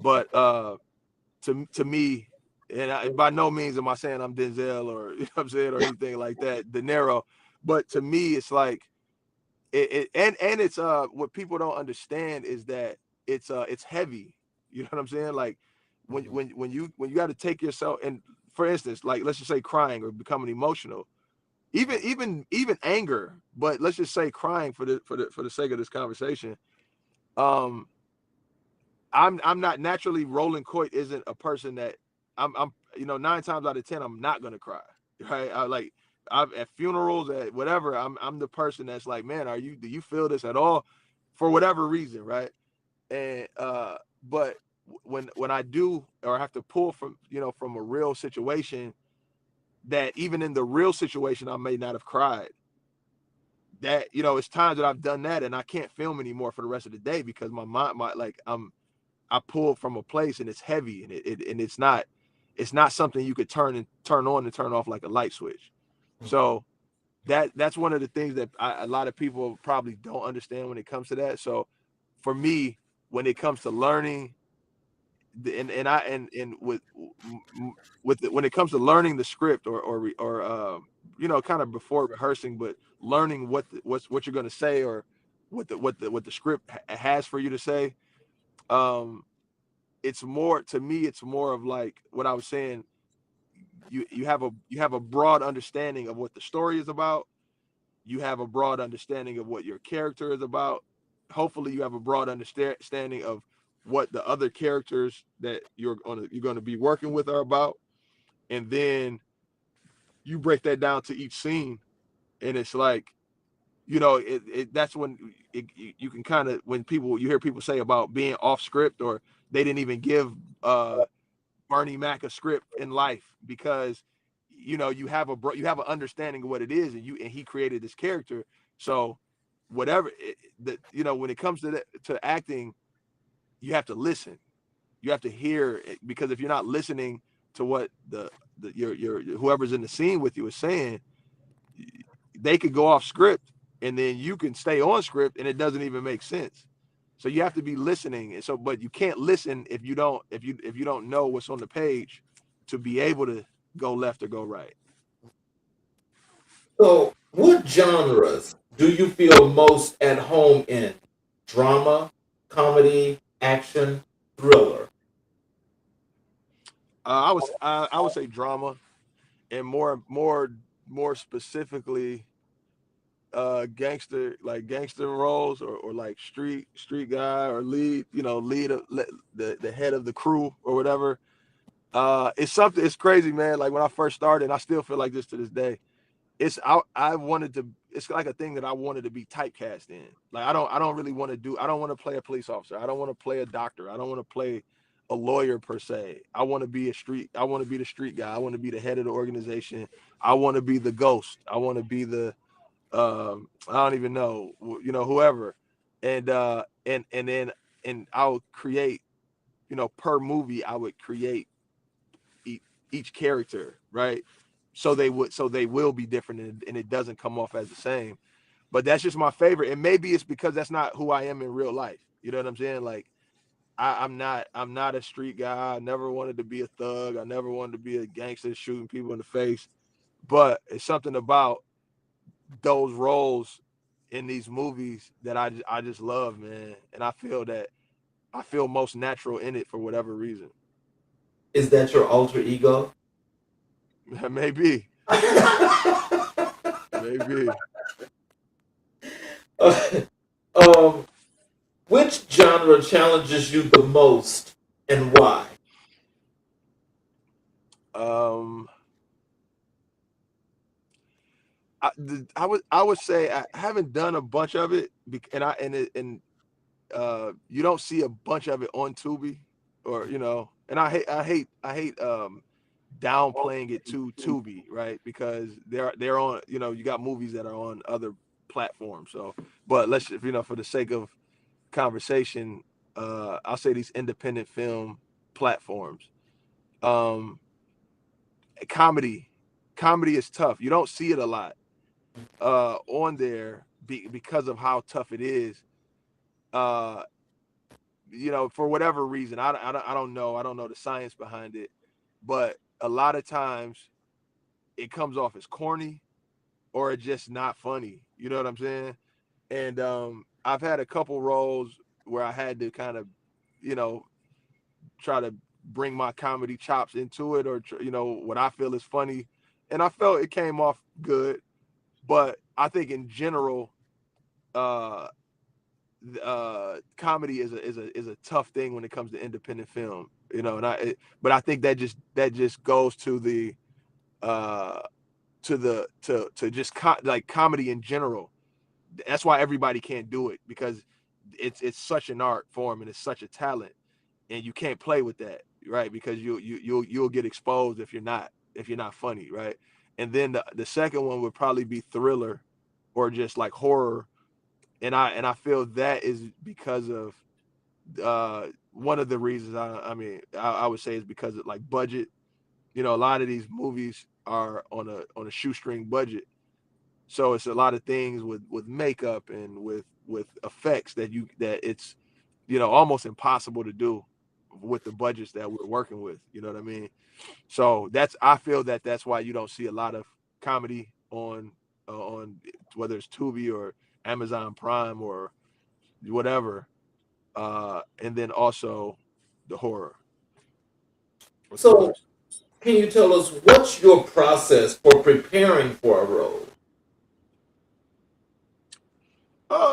But to me, and by no means am I saying I'm Denzel or you know what I'm saying, or anything like that, De Niro, but to me it's like and it's what people don't understand is that it's heavy. You know what I'm saying? Like Mhm. when you got to take yourself, and for instance, like let's just say crying or becoming emotional, even anger, but let's just say crying for the sake of this conversation. um I'm not naturally, Roland Coit isn't a person that I'm 9 times out of 10 I'm not gonna cry, right? I've at funerals, at whatever, I'm the person that's like, man, do you feel this at all, for whatever reason, right? And but when I do or have to pull from a real situation, that even in the real situation I may not have cried, that it's times that I've done that and I can't film anymore for the rest of the day because my mind, I pull from a place and it's heavy, and it's not something you could turn on and turn off like a light switch. So that's one of the things that a lot of people probably don't understand when it comes to that. So for me, when it comes to learning, and when it comes to learning the script, or kind of before rehearsing, but learning what you're going to say, or what the script has for you to say, um it's more, to me it's more of like what I was saying. You have a broad understanding of what the story is about. You have a broad understanding of what your character is about. Hopefully you have a broad understanding of what the other characters that you're going to be working with are about. And then you break that down to each scene, and it's like you know, that's when you can kind of, when you hear people say about being off script, or they didn't even give Bernie Mac a script in life, because you know you have an understanding of what it is, and he created this character. So whatever you know, when it comes to acting, you have to listen, you have to hear it, because if you're not listening to what your whoever's in the scene with you is saying, they could go off script, and then you can stay on script and it doesn't even make sense. So you have to be listening. And so, but you can't listen if you don't know what's on the page to be able to go left or go right. So, what genres do you feel most at home in? Drama, comedy, action, thriller? I would say drama, and more specifically gangster roles, or like street guy, or lead the head of the crew or whatever. It's crazy, man. Like when I first started, and I still feel like this to this day. I wanted to, it's like a thing that I wanted to be typecast in. Like I don't really want to do, I don't want to play a police officer. I don't want to play a doctor. I don't want to play a lawyer per se. I want to be the street guy. I want to be the head of the organization. I want to be the ghost. I want to be the I don't even know, whoever. And then I'll create, per movie I would create each character, right? So they will be different, and it doesn't come off as the same. But that's just my favorite. And maybe it's because that's not who I am in real life. You know what I'm saying? Like I'm not a street guy. I never wanted to be a thug. I never wanted to be a gangster shooting people in the face. But it's something about those roles in these movies that I just love, man. And I feel most natural in it for whatever reason. Is that your alter ego? Maybe. Maybe. um, which genre challenges you the most and why? Um I would say I haven't done a bunch of it, you don't see a bunch of it on Tubi, or and I hate downplaying it to Tubi, right? Because they're on, you got movies that are on other platforms. So, but let's, for the sake of conversation, I'll say these independent film platforms. Um, comedy, comedy is tough. You don't see it a lot on there, because of how tough it is. Uh, for whatever reason, I don't know. I don't know the science behind it, but a lot of times it comes off as corny, or it's just not funny. You know what I'm saying? And I've had a couple roles where I had to kind of, you know, try to bring my comedy chops into it, or what I feel is funny, and I felt it came off good. But I think in general, uh, comedy is a tough thing when it comes to independent film. But I think that just goes to the uh, to just like comedy in general. That's why everybody can't do it, because it's such an art form, and it's such a talent, and you can't play with that, right? Because you'll get exposed if you're not funny, right? And then the second one would probably be thriller, or just like horror, and I feel that is because of one of the reasons. I would say is because of like budget. A lot of these movies are on a shoestring budget, so it's a lot of things with makeup and with effects that it's almost impossible to do with the budgets that we're working with. You know what I mean? So I feel that's why you don't see a lot of comedy on whether it's Tubi or Amazon Prime or whatever, and then also the horror. What's the So, question? can you tell us what's your process for preparing for a role?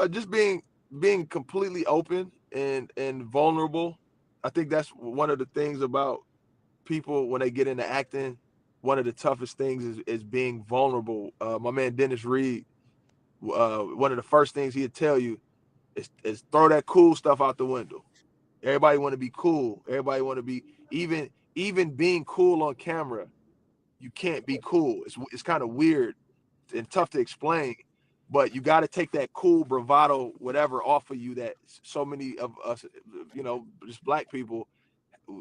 Just being completely open and vulnerable. I think that's one of the things about people when they get into acting. One of the toughest things is being vulnerable. My man Dennis Reed one of the first things he'd tell you is throw that cool stuff out the window. Everybody want to be cool. Everybody want to be even being cool on camera. You can't be cool. It's kind of weird and tough to explain, but you got to take that cool bravado whatever off of you that so many of us, just black people,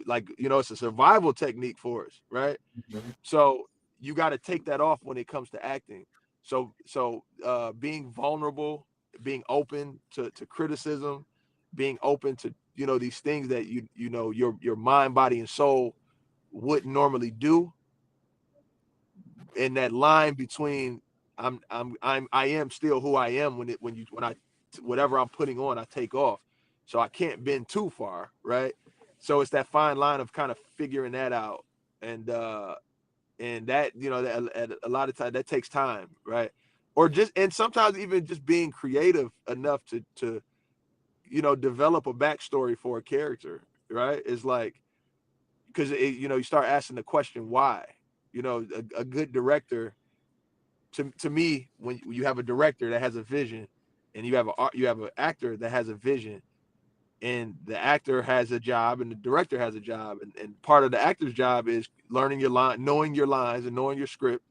like, it's a survival technique for us, right? Mm-hmm. So you got to take that off when it comes to acting. So being vulnerable, being open to criticism, being open to these things that your mind, body, and soul wouldn't normally do, and that line between I am still who I am when I whatever I'm putting on I take off, so I can't bend too far, right? So it's that fine line of kind of figuring that out, and that that a lot of times that takes time, right? Or just, and sometimes even just being creative enough to develop a backstory for a character, right? It's like, because you start asking the question why. A good director, to me, when you have a director that has a vision, and you have an actor that has a vision, and the actor has a job and the director has a job, and part of the actor's job is learning your line, knowing your lines and knowing your script,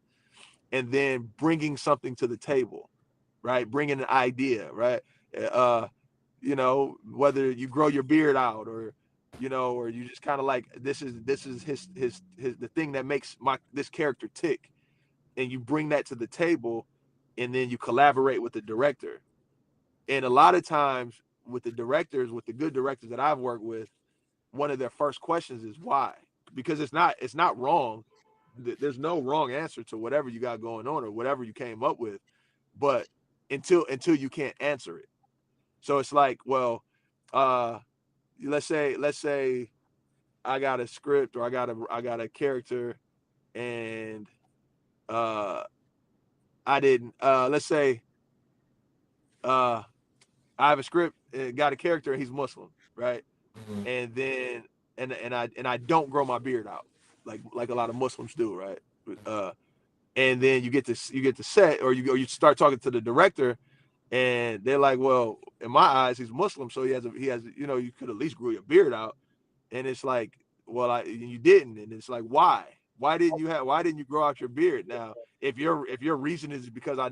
and then bringing something to the table, right? Bringing an idea, right? uh Whether you grow your beard out, or you just kind of like, this is his the thing that makes this character tick, and you bring that to the table, and then you collaborate with the director. And a lot of times with the directors, with the good directors that I've worked with, one of their first questions is why, because it's not wrong. There's no wrong answer to whatever you got going on or whatever you came up with, but until you can't answer it. So it's like, well, uh let's say I got a script, or I got a character, and I didn't let's say uh I have a script, got a character, and he's Muslim, right? Mm-hmm. And then and I don't grow my beard out like a lot of Muslims do, right? uh and then you get to set, or you start talking to the director, and they're like, well, in my eyes he's Muslim, so he has you could at least grow your beard out. And it's like, well, you didn't. And it's like, why didn't you grow out your beard? Now, if your reason is because I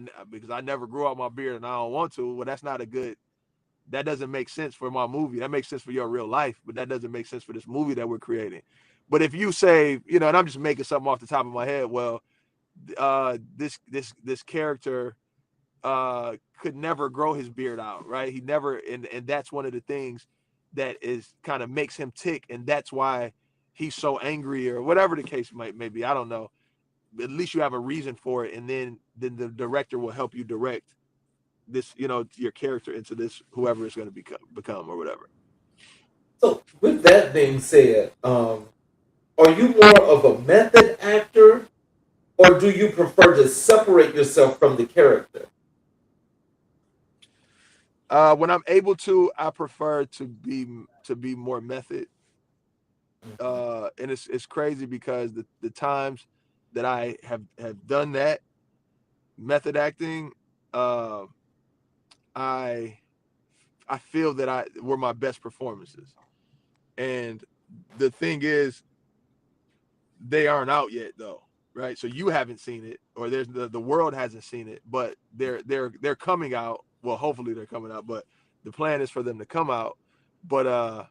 never grew out my beard and I don't want to, well, that doesn't make sense for my movie. That makes sense for your real life, but that doesn't make sense for this movie that we're creating. But if you say, and I'm just making something off the top of my head, well, this character could never grow his beard out, right? He never, and that's one of the things that is kind of makes him tick, and that's why he's so angry, or whatever the case may be. I don't know. At least you have a reason for it, and then the director will help you direct this, your character into this, whoever it's going to become or whatever. So, with that being said, are you more of a method actor, or do you prefer to separate yourself from the character? When I'm able to, I prefer to be more method. And it's crazy because the times that I have done that method acting, uh, I I feel that I were my best performances. And the thing is, they aren't out yet though, right? So you haven't seen it, or there's the world hasn't seen it, but they're coming out. Well, hopefully they're coming out, but the plan is for them to come out. But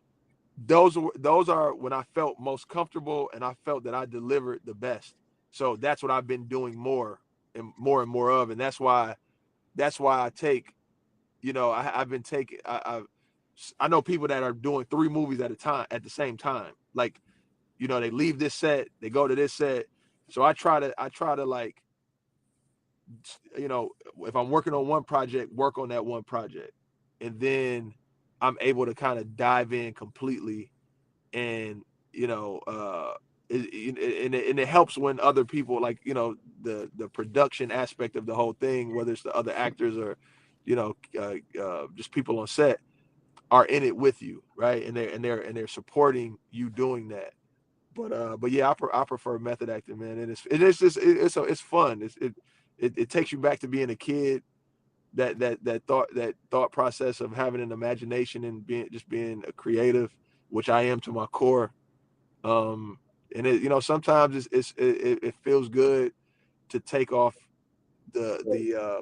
those are when I felt most comfortable and I felt that I delivered the best. So that's what I've been doing more and more of, and that's why I take, I've been taking, I know people that are doing 3 movies at a time at the same time. Like, they leave this set, they go to this set. So I try to like, if I'm working on one project, work on that one project, and then I'm able to kind of dive in completely. And it helps when other people, like, the production aspect of the whole thing, whether it's the other actors or just people on set, are in it with you, right? And they're supporting you doing that. But yeah, I prefer method acting, man. And it's just it's fun. It takes you back to being a kid, that thought process of having an imagination and being a creative, which I am to my core. And sometimes it feels good to take off the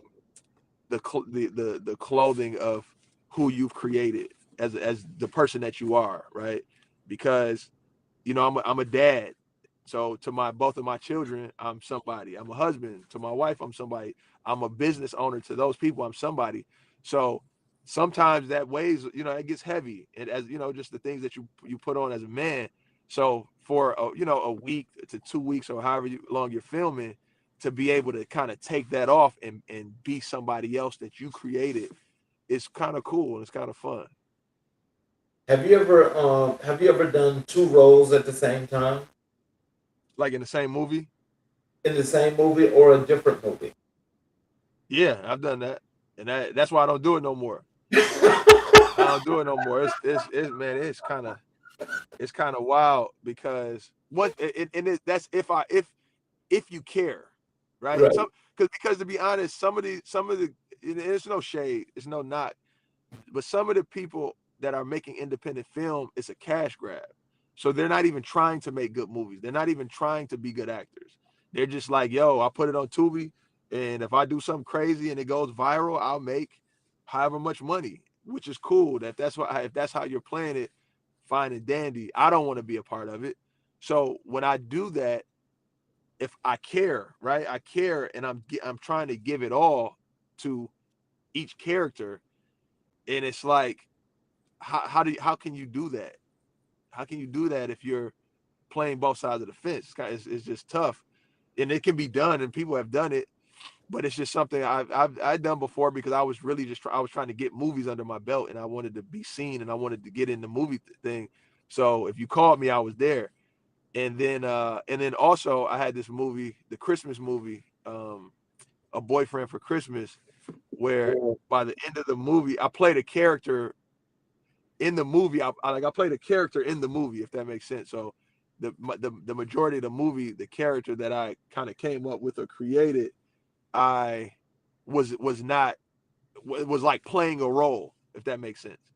clothing of who you've created as the person that you are, right? Because I'm a dad. So to both of my children, I'm somebody. I'm a husband. To my wife, I'm somebody. I'm a business owner. To those people, I'm somebody. So sometimes that weighs, it gets heavy, and as just the things that you put on as a man. So for a week to 2 weeks or however long you're filming, to be able to kind of take that off and be somebody else that you created, it's kind of cool and it's kind of fun. Have you ever done two roles at the same time? Like in the same movie? In the same movie or a different movie? Yeah, I've done that, and that's why I don't do it no more. I don't do it no more. It's man, it's kind of wild because that's if you care, right? And Right. because to be honest, some of the it's no shade, it's no not, but some of the people that are making independent film, it's a cash grab. So they're not even trying to make good movies. They're not even trying to be good actors. They're just like, yo, I'll put it on Tubi, and if I do something crazy and it goes viral, I'll make however much money, which is cool. If that's how you're playing it, fine and dandy. I don't want to be a part of it. So when I do that, if I care, right? I care, and I'm trying to give it all to each character, and it's like, how can you do that? How can you do that if you're playing both sides of the fence? It's just tough, and it can be done, and people have done it, but it's just something I've done before because I was really I was trying to get movies under my belt, and I wanted to be seen, and I wanted to get in the movie thing. So if you called me, I was there. And then also I had this movie, the Christmas movie, A Boyfriend for Christmas, where by the end of the movie, I played a character in the movie. I played a character in the movie, if that makes sense. So the majority of the movie, the character that I kind of came up with or created, I was not, it was like playing a role, if that makes sense.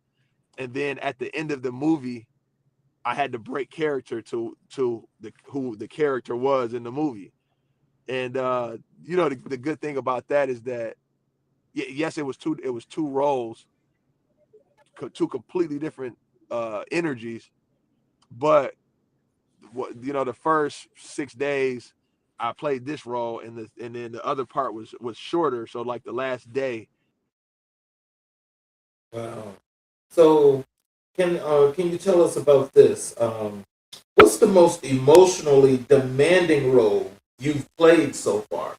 And then at the end of the movie, I had to break character to who the character was in the movie. And the good thing about that is that yes, it was two roles, two completely different energies, but the first 6 days I played this role, and then the other part was shorter. So like the last day. Wow. So can you tell us about this? What's the most emotionally demanding role you've played so far?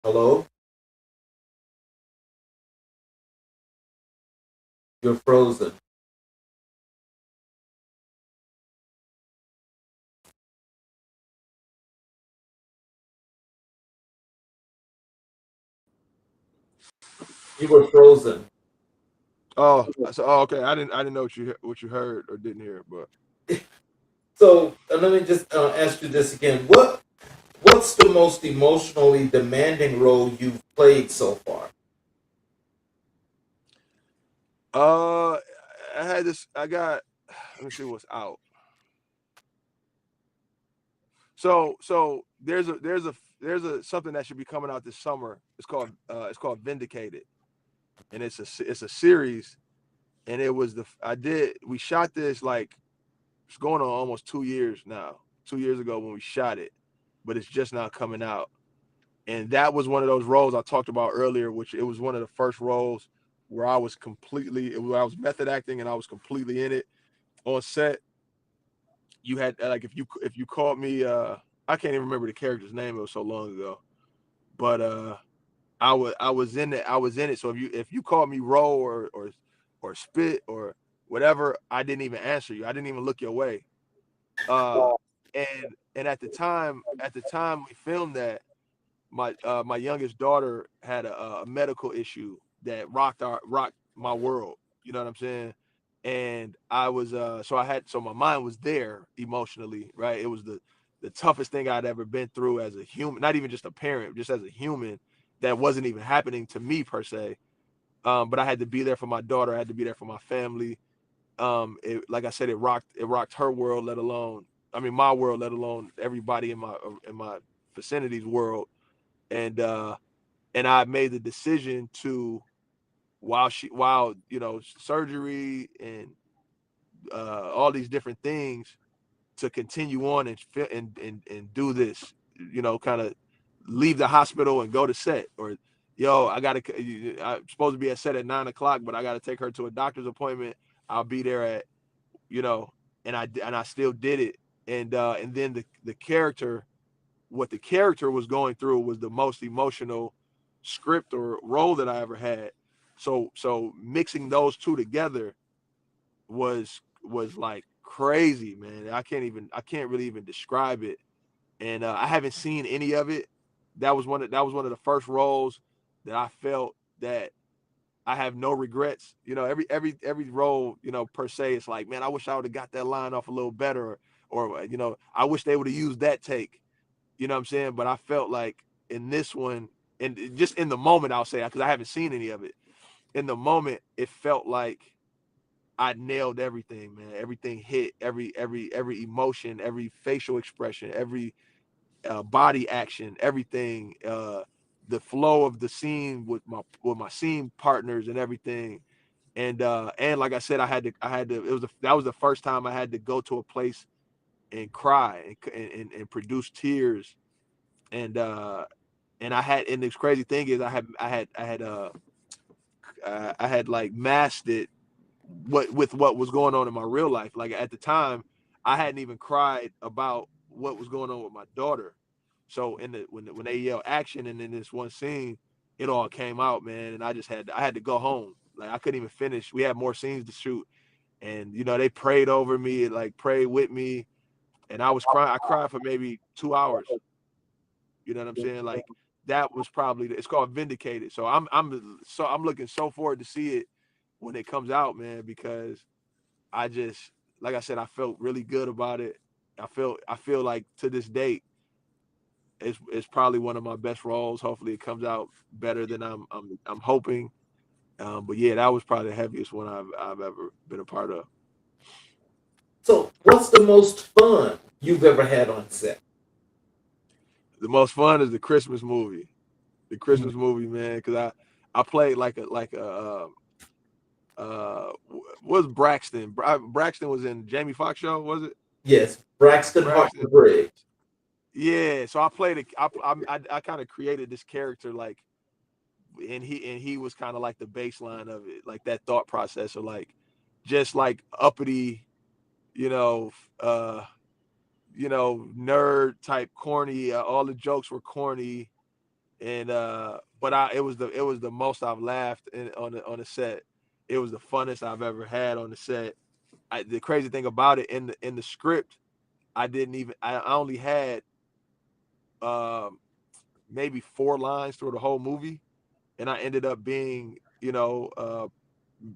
Hello? You're frozen. You were frozen. Okay. I didn't know what you heard or didn't hear, but So let me just ask you this again. What's the most emotionally demanding role you've played so far? uh, I had this. Let me see what's out. So there's a something that should be coming out this summer. It's called Vindicated, and it's a series, and it was we shot this, like, it's going on almost 2 years now. 2 years ago when we shot it, but it's just now coming out. And that was one of those roles I talked about earlier, which it was one of the first roles where I was method acting, and I was completely in it on set. You had, like, if you called me, I can't even remember the character's name, it was so long ago, but I was in it. So if you called me Roll or Spit or whatever, I didn't even answer you. I didn't even look your way. Uh, and at the time we filmed that, my youngest daughter had a medical issue that rocked my world. You know what I'm saying? And I was so my mind was there emotionally, right? It was the toughest thing I'd ever been through as a human, not even just a parent, just as a human, that wasn't even happening to me per se. But I had to be there for my daughter. I had to be there for my family. Like I said, it rocked her world, let alone, I mean, my world, let alone everybody in my vicinity's world. And I made the decision to, while surgery and all these different things, to continue on and do this, kind of leave the hospital and go to set, or I'm supposed to be at set at 9 o'clock, but I gotta take her to a doctor's appointment. I'll be there at, and I still did it. And then the character, what the character was going through was the most emotional script or role that I ever had. So mixing those two together was like crazy, man. I can't really even describe it. And I haven't seen any of it. That was one of the first roles that I felt that I have no regrets. Every role, per se, it's like, man, I wish I would have got that line off a little better, or I wish they would have used that take. You know what I'm saying? But I felt like in this one, and just in the moment, I'll say, because I haven't seen any of it. In the moment, it felt like I nailed everything, man. Everything hit, every emotion, every facial expression, every body action, everything, the flow of the scene with my scene partners and everything. And like I said, that was the first time I had to go to a place and cry and produce tears. And and this crazy thing is I had like masked it with what was going on in my real life. Like at the time, I hadn't even cried about what was going on with my daughter. So when they yell action, and in this one scene, it all came out, man. And I had to go home. Like I couldn't even finish. We had more scenes to shoot, and they prayed over me, like prayed with me, and I was crying. I cried for maybe 2 hours. You know what I'm saying? Like that was probably, it's called Vindicated. So I'm looking so forward to see it when it comes out, man, because I just, like I said, I felt really good about it. I feel like to this date, it's probably one of my best roles. Hopefully, it comes out better than I'm hoping. But yeah, that was probably the heaviest one I've ever been a part of. So, what's the most fun you've ever had on set? The most fun is the Christmas movie. The Christmas movie, man, because I played like a was Braxton. Braxton was in Jamie Foxx show, was it? Yes, Braxton Braxton. Harper Briggs. Yeah, so I played it. I kind of created this character, like, and he was kind of like the baseline of it, like that thought process, or like just like uppity, you know, uh, nerd type, corny. All the jokes were corny, and but it was the most I've laughed on the set. It was the funnest I've ever had on the set. The crazy thing about it, in the script, I only had maybe 4 lines through the whole movie, and I ended up being,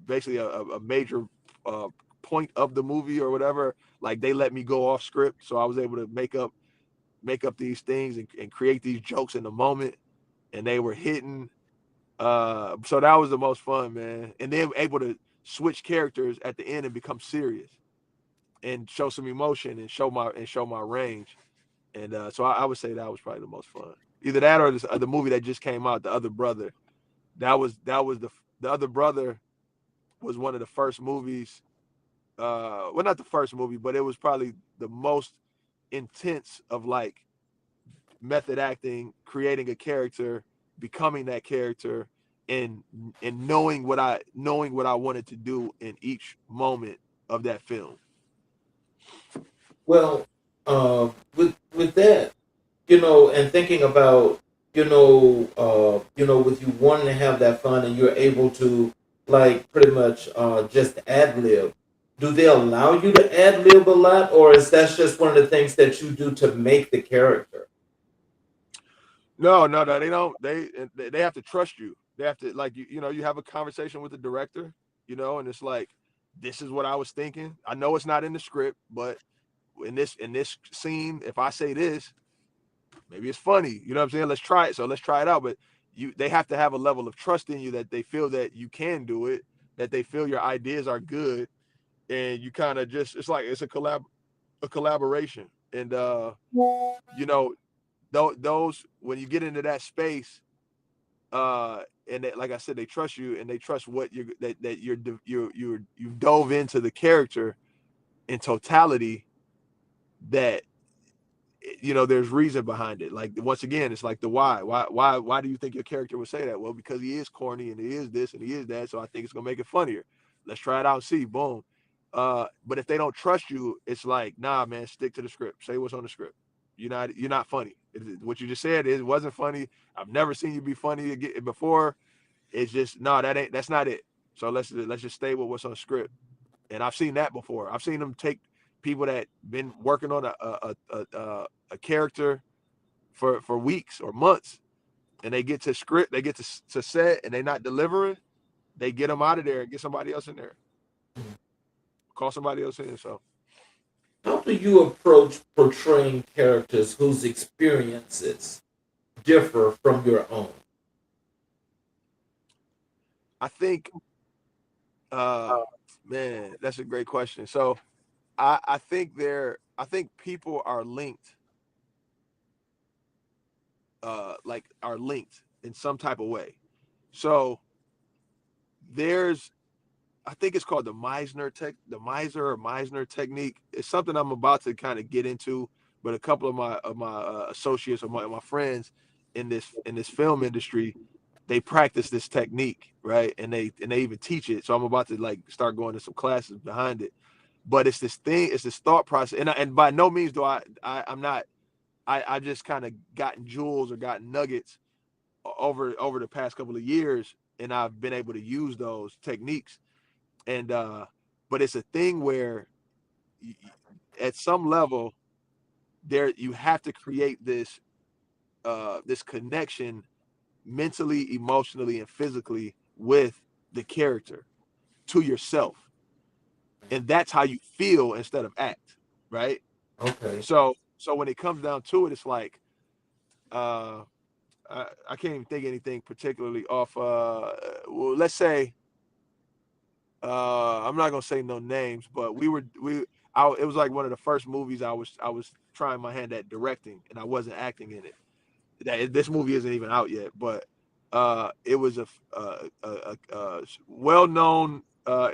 basically a major point of the movie or whatever. Like they let me go off script, so I was able to make up these things and create these jokes in the moment, and they were hitting. So that was the most fun, man. And then able to switch characters at the end and become serious and show some emotion and show my range. And so I would say that was probably the most fun. Either that or the movie that just came out, The Other Brother. That was the Other Brother was one of the first movies. Well, not the first movie, but it was probably the most intense of like method acting, creating a character, becoming that character, and knowing what I wanted to do in each moment of that film. Well, with that, and thinking about, with you wanting to have that fun and you're able to like pretty much just ad lib. Do they allow you to ad lib a lot, or is that just one of the things that you do to make the character? No, they don't. They have to trust you. They have to, like, you have a conversation with the director, and it's like, this is what I was thinking. I know it's not in the script, but in this scene, if I say this, maybe it's funny. You know what I'm saying? Let's try it. So let's try it out. But they have to have a level of trust in you that they feel that you can do it, that they feel your ideas are good, and you kind of just, it's like it's a collaboration. And you know, those when you get into that space, and they, like I said, they trust you and they trust what you've dove into the character in totality, that there's reason behind it. Like, once again, it's like the why do you think your character would say that? Well, because he is corny and he is this and he is that, so I think it's gonna make it funnier. Let's try it out and see. Boom. But if they don't trust you, it's like, nah, man, stick to the script. Say what's on the script. You're not funny. What you just said, it wasn't funny. I've never seen you be funny before. It's just, no, that's not it. So let's just stay with what's on the script. And I've seen that before. I've seen them take people that been working on a character for weeks or months, and they get to script, they get to set, and they're not delivering. They get them out of there and get somebody else in there. Call somebody else in. So, how do you approach portraying characters whose experiences differ from your own? I think, man, that's a great question. So, I think people are linked, are linked in some type of way. So I think it's called the Meisner technique. It's something I'm about to kind of get into, but a couple of my associates or my friends in this film industry, they practice this technique, right? And they even teach it. So I'm about to like start going to some classes behind it. But it's this thought process, and by no means do I'm not. I just kind of gotten jewels or gotten nuggets over the past couple of years, and I've been able to use those techniques. And but it's a thing where at some level there you have to create this connection mentally, emotionally, and physically with the character to yourself, and that's how you feel instead of act, right? Okay. So when it comes down to it, it's like I can't even think of anything particularly off. Well, let's say I'm not gonna say no names, but it was like one of the first movies I was trying my hand at directing, and I wasn't acting in it. This movie isn't even out yet, but it was a well-known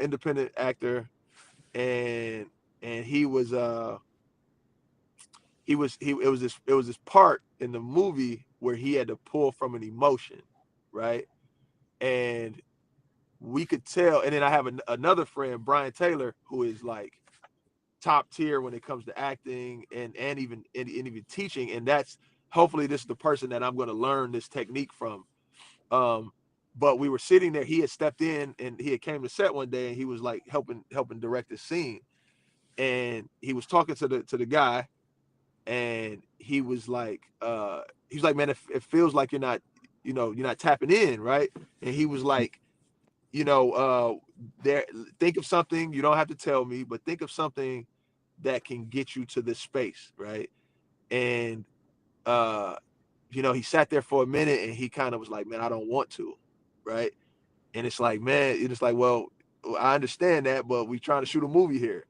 independent actor, and he was it was this part in the movie where he had to pull from an emotion, right? And we could tell. And then I have another friend, Brian Taylor, who is like top tier when it comes to acting and even teaching. And that's, hopefully this is the person that I'm going to learn this technique from. But we were sitting there. He had stepped in and he had came to set one day, and he was like helping direct the scene. And he was talking to the guy, and he was like, man, it feels like you're not tapping in, right? And he was like, there, think of something, you don't have to tell me, but think of something that can get you to this space, right? And he sat there for a minute, and he kind of was like, man, I don't want to, right? And it's like, man, it's like, well, I understand that, but we trying to shoot a movie here.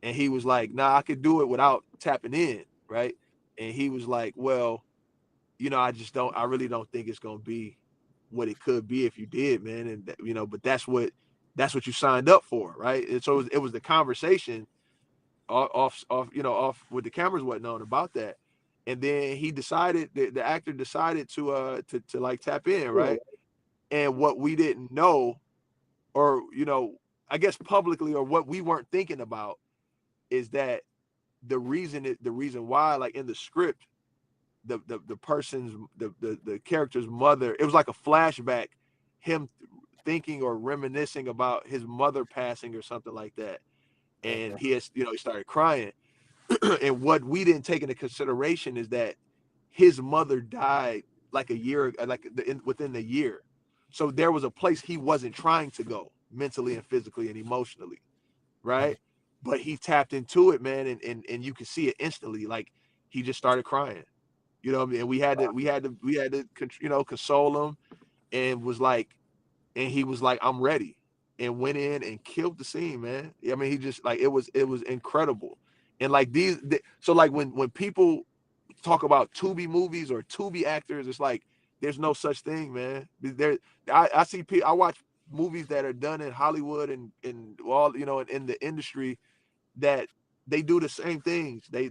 And he was like, nah, I could do it without tapping in, right? And he was like, well, I really don't think it's gonna be what it could be if you did, man. And but that's what you signed up for, right? And so it was the conversation off with the cameras whatnot about that. And then he decided, the actor decided to like tap in, right? And what we didn't know, or I guess publicly, or what we weren't thinking about, is that the reason why, like in the script, the person's the character's mother, it was like a flashback, him thinking or reminiscing about his mother passing or something like that, and he started crying. And what we didn't take into consideration is that his mother died like a year, within the year. So there was a place he wasn't trying to go mentally and physically and emotionally, right? but he tapped into it, man, and you could see it instantly. Like he just started crying. You know what I mean? And we had to console him, and was like, and he was like, I'm ready, and went in and killed the scene, man. I mean, he just like it was incredible. And like so like when people talk about Tubi movies or Tubi actors, it's like there's no such thing, man. I see I watch movies that are done in Hollywood and all, you know, in the industry, that they do the same things. They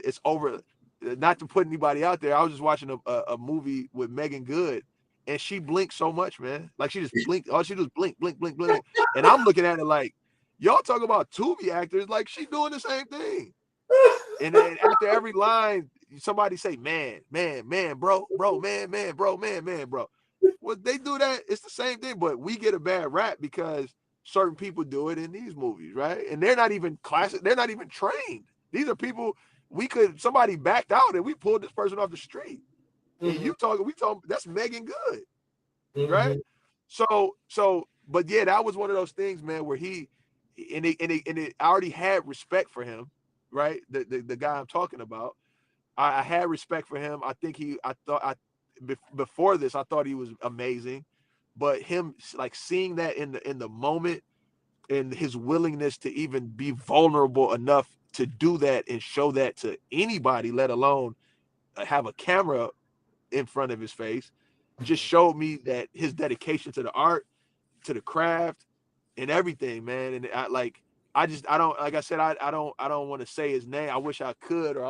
it's over. Not to put anybody out there, I was just watching a movie with Megan Good, and she blinked so much, man. Like she just blinked. All she does blink, blink, blink, blink. And I'm looking at it like, y'all talk about Tubi actors, like she doing the same thing. And then after every line, somebody say, man, bro, man, bro. Well, they do that. It's the same thing, but we get a bad rap because certain people do it in these movies, right? And they're not even classic. They're not even trained. These are people somebody backed out and we pulled this person off the street. And we talk, that's Megan Good, right? So, but yeah, that was one of those things, man, where I already had respect for him, right? The guy I'm talking about. I had respect for him. Before this, I thought he was amazing, but him like seeing that in the moment, and his willingness to even be vulnerable enough to do that and show that to anybody, let alone have a camera in front of his face, just showed me that his dedication to the art, to the craft, and everything, man. And I don't, like I said, I don't want to say his name. I wish I could, or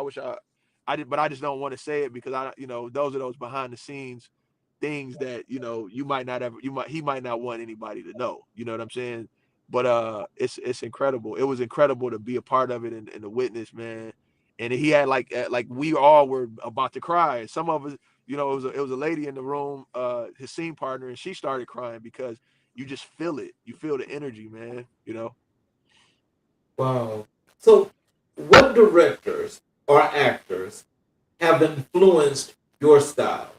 I did, but I just don't want to say it because those are those behind the scenes things that, he might not want anybody to know, you know what I'm saying? But it's incredible. It was incredible to be a part of it and to witness, man. And he had like we all were about to cry. And some of us, it was a lady in the room, his scene partner, and she started crying because you just feel it. You feel the energy, man. Wow. So, what directors or actors have influenced your style?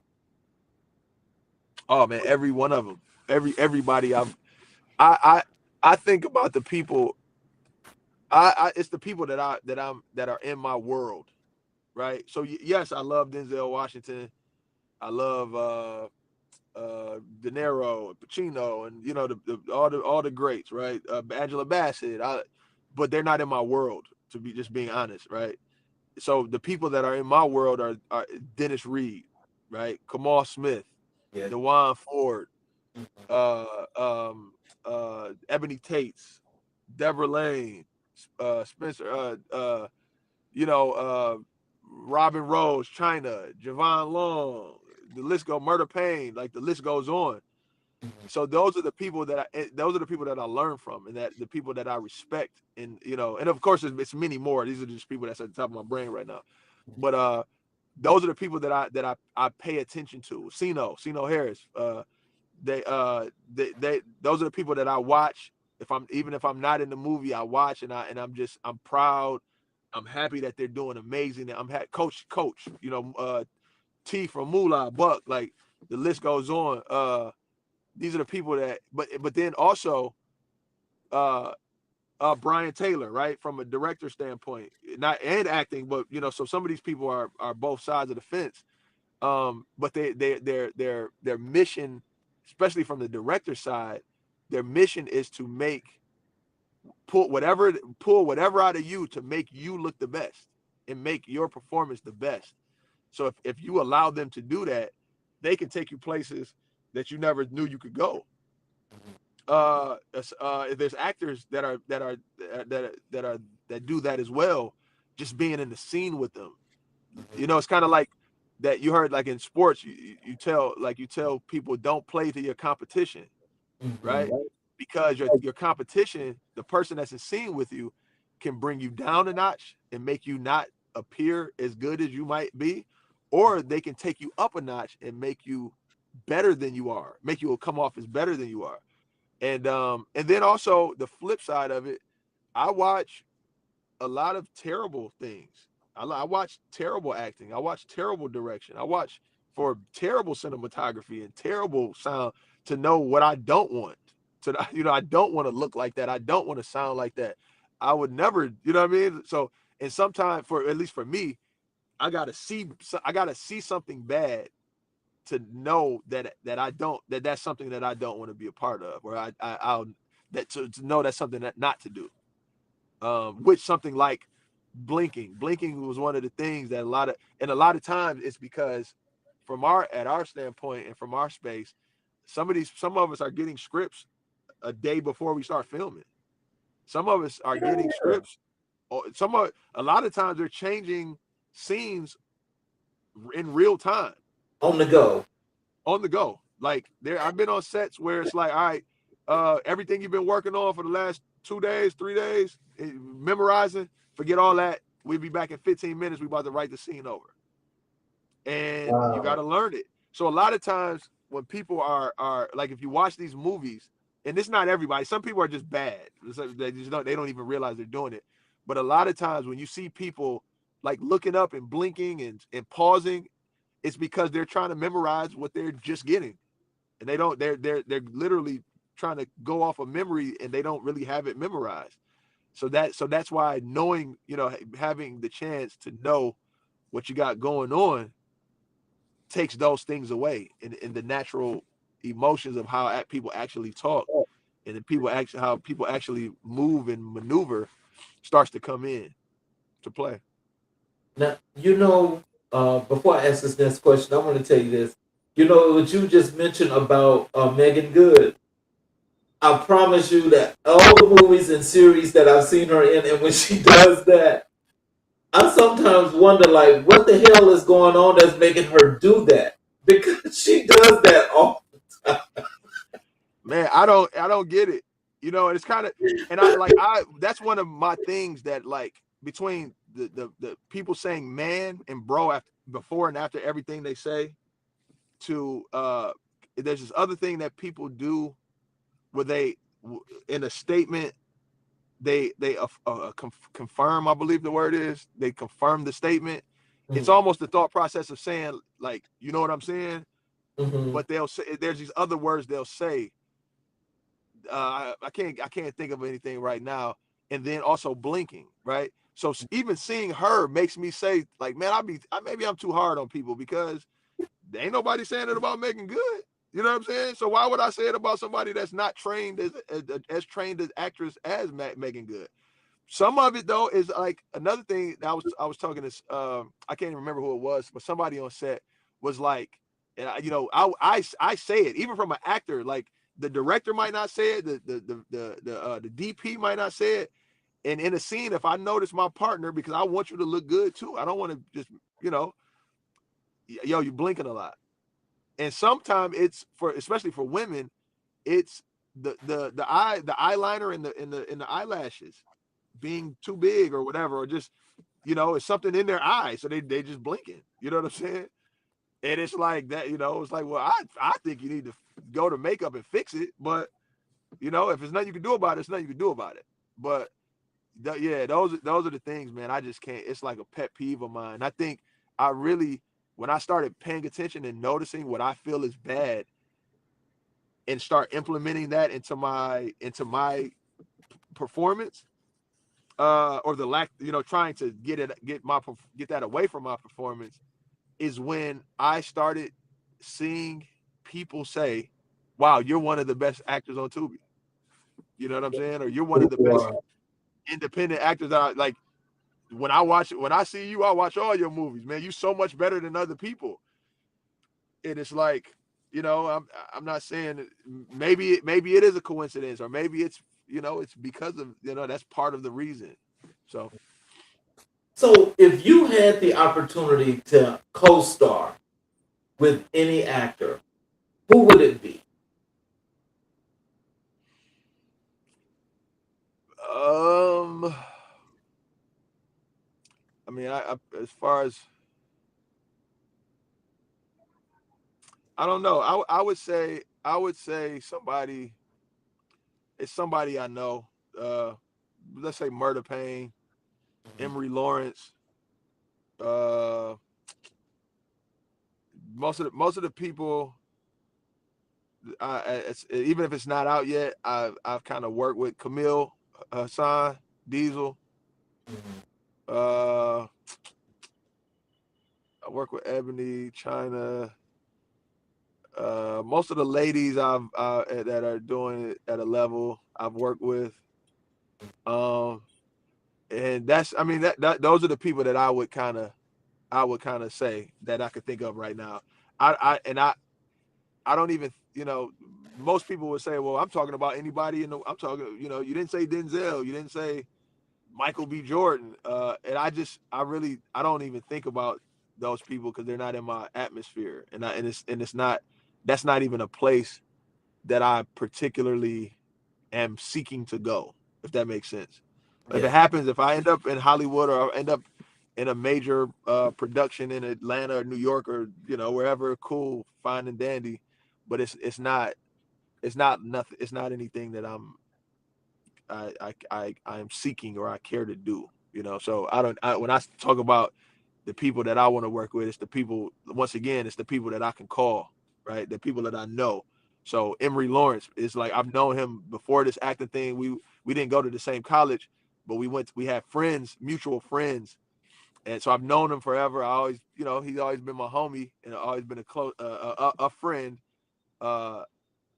Oh man, every one of them, everybody. I think about the people. It's the people that are in my world, right? So yes, I love Denzel Washington. I love De Niro and Pacino, and all the greats, right? Angela Bassett. But they're not in my world, to be just being honest, right? So the people that are in my world are Dennis Reed, right? Kamal Smith, Yeah. DeJuan Ford, Ebony Tates, Deborah Lane, Spencer, Robin Rose, China, Javon Long, the list goes, Murder Payne, like the list goes on. So those are the people that I learn from, and that the people that I respect, and and of course it's many more. These are just people that's at the top of my brain right now. But those are the people that I pay attention to. Sino Harris, they those are the people that I watch. If I'm not in the movie, I watch, and I'm proud. I'm happy that they're doing amazing. I'm Coach, T from Moolah, Buck, like the list goes on. These are the people that, but then also Brian Taylor, right, from a director standpoint, not and acting, but so some of these people are both sides of the fence. But their mission, especially from the director side, their mission is to pull whatever out of you to make you look the best and make your performance the best. So if you allow them to do that, they can take you places that you never knew you could go. If there's actors that do that as well, just being in the scene with them, it's kind of like that. You heard, like in sports, you tell people, don't play to your competition, right? Because your competition, the person that's in scene with you, can bring you down a notch and make you not appear as good as you might be, or they can take you up a notch and make you better than you are, make you come off as better than you are. And then also the flip side of it, I watch a lot of terrible things. I watch terrible acting. I watch terrible direction. I watch for terrible cinematography and terrible sound to know what I don't want. I don't want to look like that. I don't want to sound like that. I would never, you know what I mean? So, and sometimes, for at least for me, I gotta see something bad to know that's something that I don't want to be a part of, or I'll that to know that's something that not to do. Which something like blinking was one of the things that a lot of times it's because from our standpoint and from our space, some of us are getting scripts a day before we start filming. Some of us are getting scripts. A lot of times they're changing scenes in real time. On the go. On the go. Like I've been on sets where it's like, all right, everything you've been working on for the last 2 days, 3 days, memorizing, forget all that. We'll be back in 15 minutes. We about to write the scene over. And you got to learn it. So a lot of times when people are like, if you watch these movies, and it's not everybody, some people are just bad. They don't even realize they're doing it. But a lot of times when you see people like looking up and blinking and pausing, it's because they're trying to memorize what they're just getting. And they're literally trying to go off of memory, and they don't really have it memorized. So that's why knowing, having the chance to know what you got going on takes those things away, in the natural emotions of how people actually talk, and how people actually move and maneuver starts to come in to play. Now, before I ask this next question, I want to tell you this. What you just mentioned about Megan Good. I promise you that all the movies and series that I've seen her in, and when she does that, I sometimes wonder, like, what the hell is going on that's making her do that? Because she does that all the time. Man, I don't get it. It's kind of, and that's one of my things that, like, between the people saying man and bro after, before and after everything they say, to there's this other thing that people do where they, in a statement, they confirm, I believe the word is, they confirm the statement. It's almost the thought process of saying, like, you know what I'm saying? But they'll say, there's these other words they'll say. I can't think of anything right now. And then also blinking, right? So even seeing her makes me say, like, man, maybe I'm too hard on people, because there ain't nobody saying it about Megan Good. You know what I'm saying? So why would I say it about somebody that's not trained as trained as actress as Megan Good? Some of it, though, is like another thing that I was talking to, I can't even remember who it was, but somebody on set was like, and I say it even from an actor, like, the director might not say it, the DP might not say it, and in a scene, if I notice my partner, because I want you to look good too, I don't want to just, you're blinking a lot. And sometimes it's especially for women, it's the eyeliner and the eyelashes being too big or whatever, or just, it's something in their eyes, so they just blinking. You know what I'm saying? And it's like that, it's like, well, I think you need to go to makeup and fix it, but if there's nothing you can do about it, it's nothing you can do about it. But yeah, those are the things, man. I just can't. It's like a pet peeve of mine. I think I really, when I started paying attention and noticing what I feel is bad, and start implementing that into my performance, or the lack, trying to get that away from my performance, is when I started seeing people say, wow, you're one of the best actors on Tubi. You know what I'm saying? Or you're one of the best independent actors that like, when I see you, I watch all your movies, man. You so much better than other people. And it's like, I'm not saying, maybe it is a coincidence, or maybe it's, it's because of, that's part of the reason. So, if you had the opportunity to co-star with any actor, who would it be? I mean, as far as, I don't know. I would say somebody. It's somebody I know. Let's say Murder Payne, Emery Lawrence. Uh, most of the people, even if it's not out yet, I've kind of worked with Camille Hassan, Diesel. Mhm. Uh, I work with Ebony, China. Most of the ladies that are doing it at a level I've worked with. Um, and that's, I mean, that those are the people that I would kind of say that I could think of right now. I don't even, most people would say, well, I'm talking about anybody I'm talking, you didn't say Denzel, you didn't say Michael B. Jordan. And I don't even think about those people because they're not in my atmosphere. And it's not, that's not even a place that I particularly am seeking to go, if that makes sense. If it Yeah. happens, if I end up in Hollywood or I end up in a major production in Atlanta or New York or wherever, cool, fine and dandy. But it's not nothing. It's not anything that I'm seeking or I care to do. So I don't. When I talk about the people that I want to work with, it's the people. Once again, it's the people that I can call, right? The people that I know. So Emory Lawrence is like, I've known him before this acting thing. We didn't go to the same college, but we had friends, mutual friends, and so I've known him forever. I always, he's always been my homie and always been a close a friend. Uh,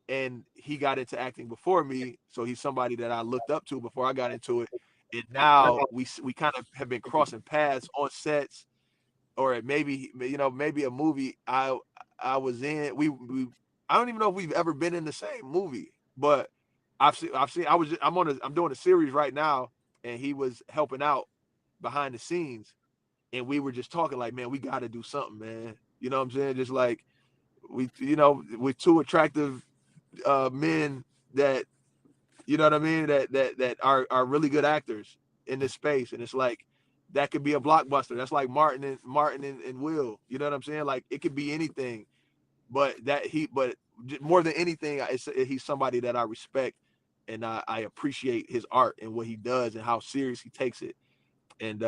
and he got into acting before me, so he's somebody that I looked up to before I got into it. And now we kind of have been crossing paths on sets, or maybe a movie I was in. We I don't even know if we've ever been in the same movie, but I've seen I'm doing a series right now, and he was helping out behind the scenes, and we were just talking like, man, we got to do something, man. You know what I'm saying? Just like we're two attractive men that, you know what I mean, that are really good actors in this space, and it's like that could be a blockbuster. That's like Martin and Will. You know what I'm saying? Like it could be anything, but more than anything, he's somebody that I respect, and I appreciate his art and what he does and how serious he takes it. And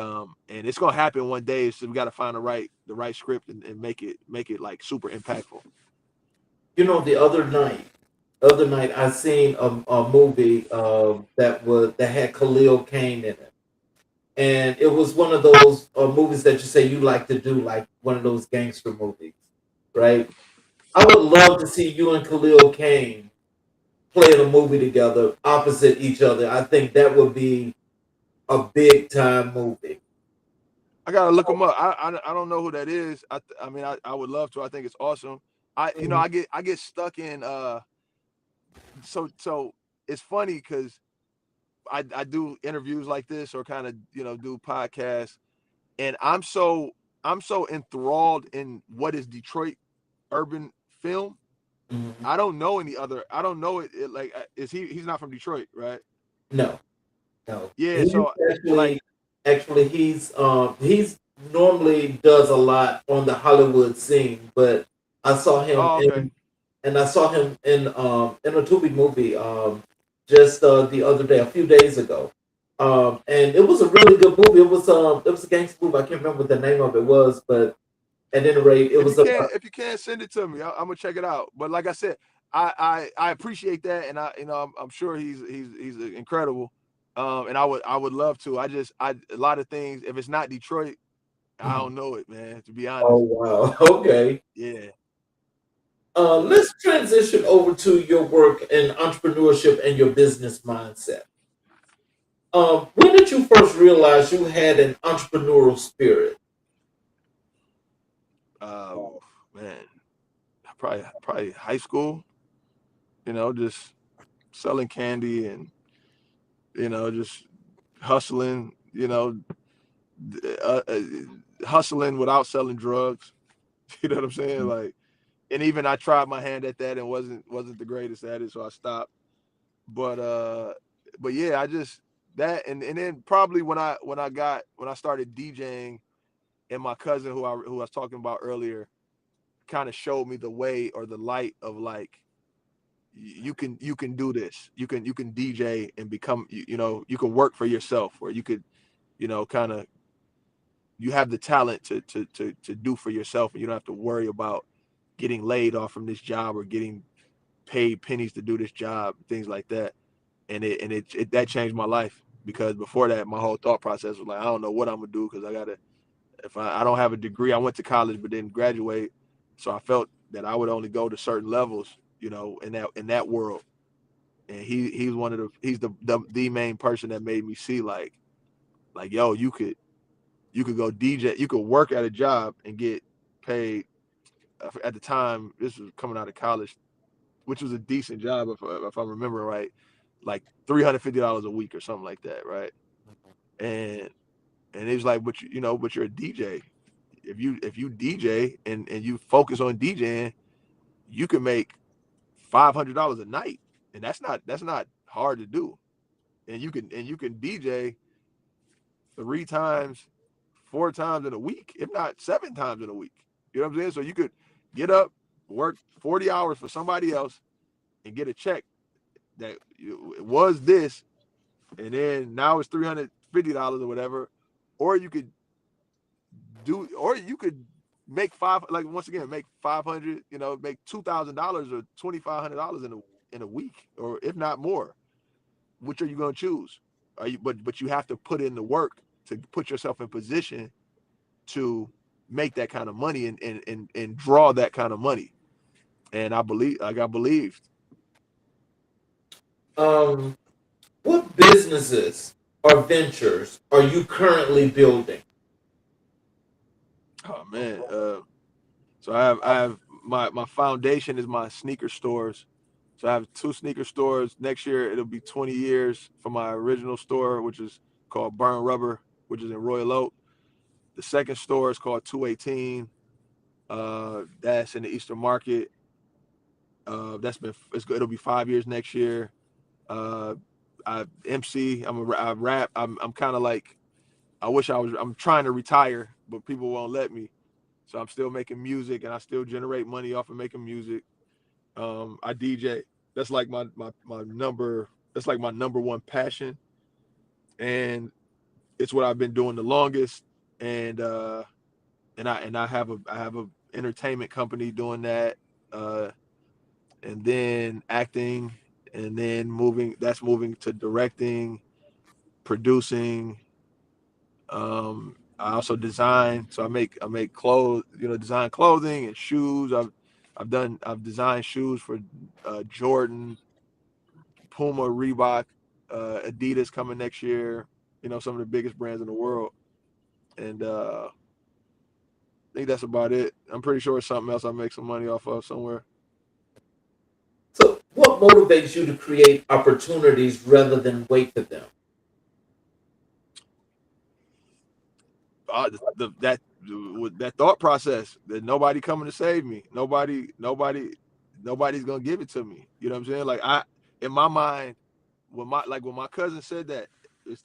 it's gonna happen one day. So we got to find the right script and make it like super impactful. The other night I seen a movie that had Khalil Kane in it, and it was one of those movies that you say you like to do, like one of those gangster movies, right? I would love to see you and Khalil Kane play in a movie together, opposite each other. I think that would be a big time movie. I gotta look him up. I don't know who that is. I mean, I would love to. I think it's awesome. Mhm. I get stuck in so it's funny because I do interviews like this or kind of do podcasts, and I'm so enthralled in what is Detroit urban film. Mhm. I don't know any other. I don't know it like, is he's not from Detroit, right? No, no. Yeah, He's so like, actually he's normally does a lot on the Hollywood scene, but I saw him oh, okay. in a Tubi movie just the other day, a few days ago. And it was a really good movie. It was a gangster movie. I can't remember what the name of it was, but at any rate, it If you was can, about. if you can send it to me, I'm gonna check it out. But like I said, I appreciate that, and I'm sure he's incredible. And I would love to. A lot of things. If it's not Detroit, I Mhm. don't know it, man. To be Oh honest, wow. Okay. yeah. Let's transition over to your work in entrepreneurship and your business mindset. When did you first realize you had an entrepreneurial spirit? Uh, Man, probably high school. Just selling candy and just hustling. Uh, uh, Hustling without selling drugs. You know what I'm saying? Like, and even I tried my hand at that and wasn't the greatest at it, so I stopped. But yeah, I just that and then probably when I started DJing, and my cousin who I was talking about earlier kind of showed me the way or the light of like, you can do this. You can DJ and become, you can work for yourself, or you could, kind of, you have the talent to do for yourself, and you don't have to worry about getting laid off from this job or getting paid pennies to do this job, things like that. And that changed my life. because before that, my whole thought process was like, I don't know what I'm gonna do because if I don't have a degree, I went to college but didn't graduate, so I felt that I would only go to certain levels, in that world. And he's one of the main person that made me see like yo, you could go DJ, you could work at a job and get paid. At the time, this was coming out of college, which was a decent job if I remember right, like $350 a week or something like that, right? And it was like, but you're a DJ. If you DJ and you focus on DJing, you can make $500 a night, and that's not hard to do. And you can DJ 3 times, 4 times in a week, if not 7 times in a week. You know what I'm saying? So you could get up, work 40 hours for somebody else, and get a check that it was this, and then now it's $350 or whatever. Or you could make once again, make 500, make $2,000 or $2,500 in a week, or if not more. Which are you going to choose? But you have to put in the work to put yourself in position to make that kind of money and draw that kind of money. And I believed. What businesses or ventures are you currently building? Oh man. So I have my foundation is my sneaker stores. So I have 2 sneaker stores. Next year it'll be 20 years for my original store, which is called Burn Rubber, which is in Royal Oak. The second store is called 218. That's in the Eastern Market. It'll be 5 years next year. I MC. I rap. I'm kind of like, I'm trying to retire, but people won't let me. So I'm still making music, and I still generate money off of making music. I DJ. That's like my number. That's like my number one passion, and it's what I've been doing the longest. And I have a entertainment company doing that, and then acting, and then moving to directing, producing. I also design, so I make clothes, design clothing and shoes. I've designed shoes for Jordan, Puma, Reebok, Adidas coming next year. Some of the biggest brands in the world, and I think that's about it. I'm pretty sure it's something else I make some money off of somewhere. So, what motivates you to create opportunities rather than wait for them? That thought process that nobody coming to save me. Nobody's gonna give it to me. You know what I'm saying? Like in my mind, when my cousin said that,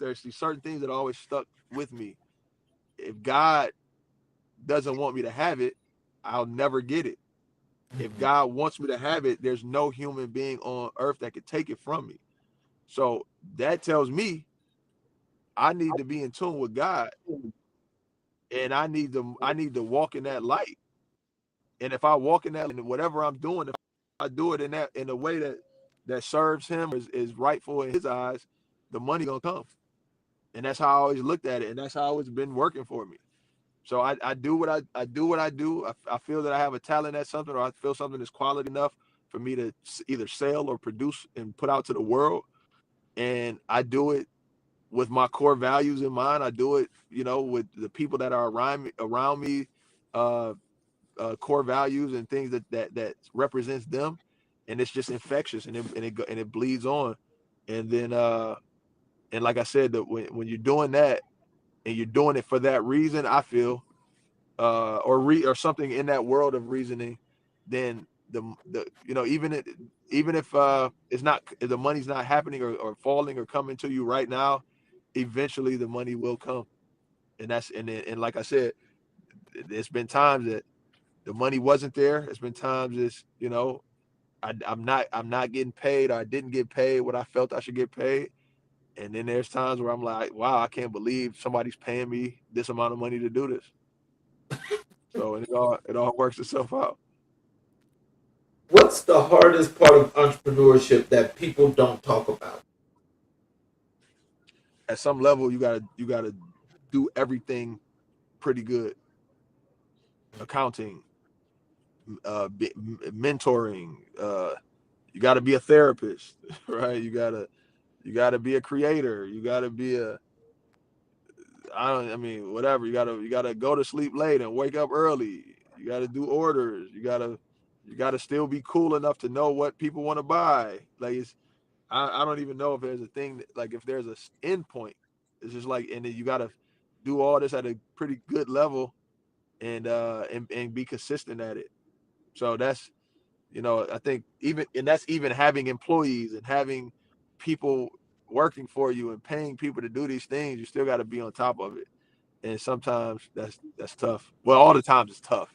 there's these certain things that always stuck with me. If God doesn't want me to have it, I'll never get it. If God wants me to have it, there's no human being on earth that could take it from me. So that tells me I need to be in tune with God, and I need to walk in that light. And if I walk in that, and whatever I'm doing, if I do it in a way that serves Him, is rightful in His eyes, the money gonna come. And that's how I always looked at it, and that's how it's been working for me. So I do what I do what I do. I feel that I have a talent at something, or I feel something is quality enough for me to either sell or produce and put out to the world. And I do it with my core values in mind. I do it, with the people that are around me, uh, core values and things that represents them, and it's just infectious, and it bleeds on. And then and like I said, that when you're doing that and you're doing it for that reason, I feel, or something in that world of reasoning, then even if it's not, if the money's not happening, or falling or coming to you right now, eventually the money will come. And like I said, it's been times that the money wasn't there. It's been times I'm not getting paid, or I didn't get paid what I felt I should get paid. And then there's times where I'm like, wow, I can't believe somebody's paying me this amount of money to do this. So it all works itself out. What's the hardest part of entrepreneurship that people don't talk about? at some level you gotta do everything pretty good. Accounting, mentoring, you got to be a therapist, right? You gotta be a creator. You gotta be I mean, whatever. You gotta go to sleep late and wake up early. You gotta do orders. You gotta still be cool enough to know what people want to buy. Like I don't even know if there's a thing that, like if there's a end point. It's just like, and then you gotta do all this at a pretty good level and be consistent at it. So that's, I think that's even having employees and having people working for you and paying people to do these things. You still got to be on top of it. And sometimes that's tough. Well, all the times it's tough,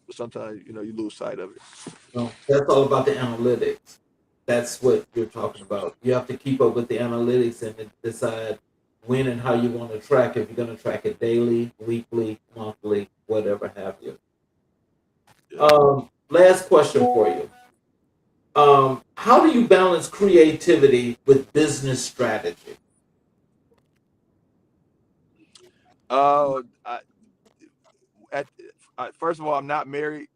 but sometimes, you lose sight of it. No, that's all about the analytics. That's what you're talking about. You have to keep up with the analytics and decide when and how you want to track. If you're going to track it daily, weekly, monthly, whatever have you. Last question for you. How do you balance creativity with business strategy? Uh, I, First of all, I'm not married.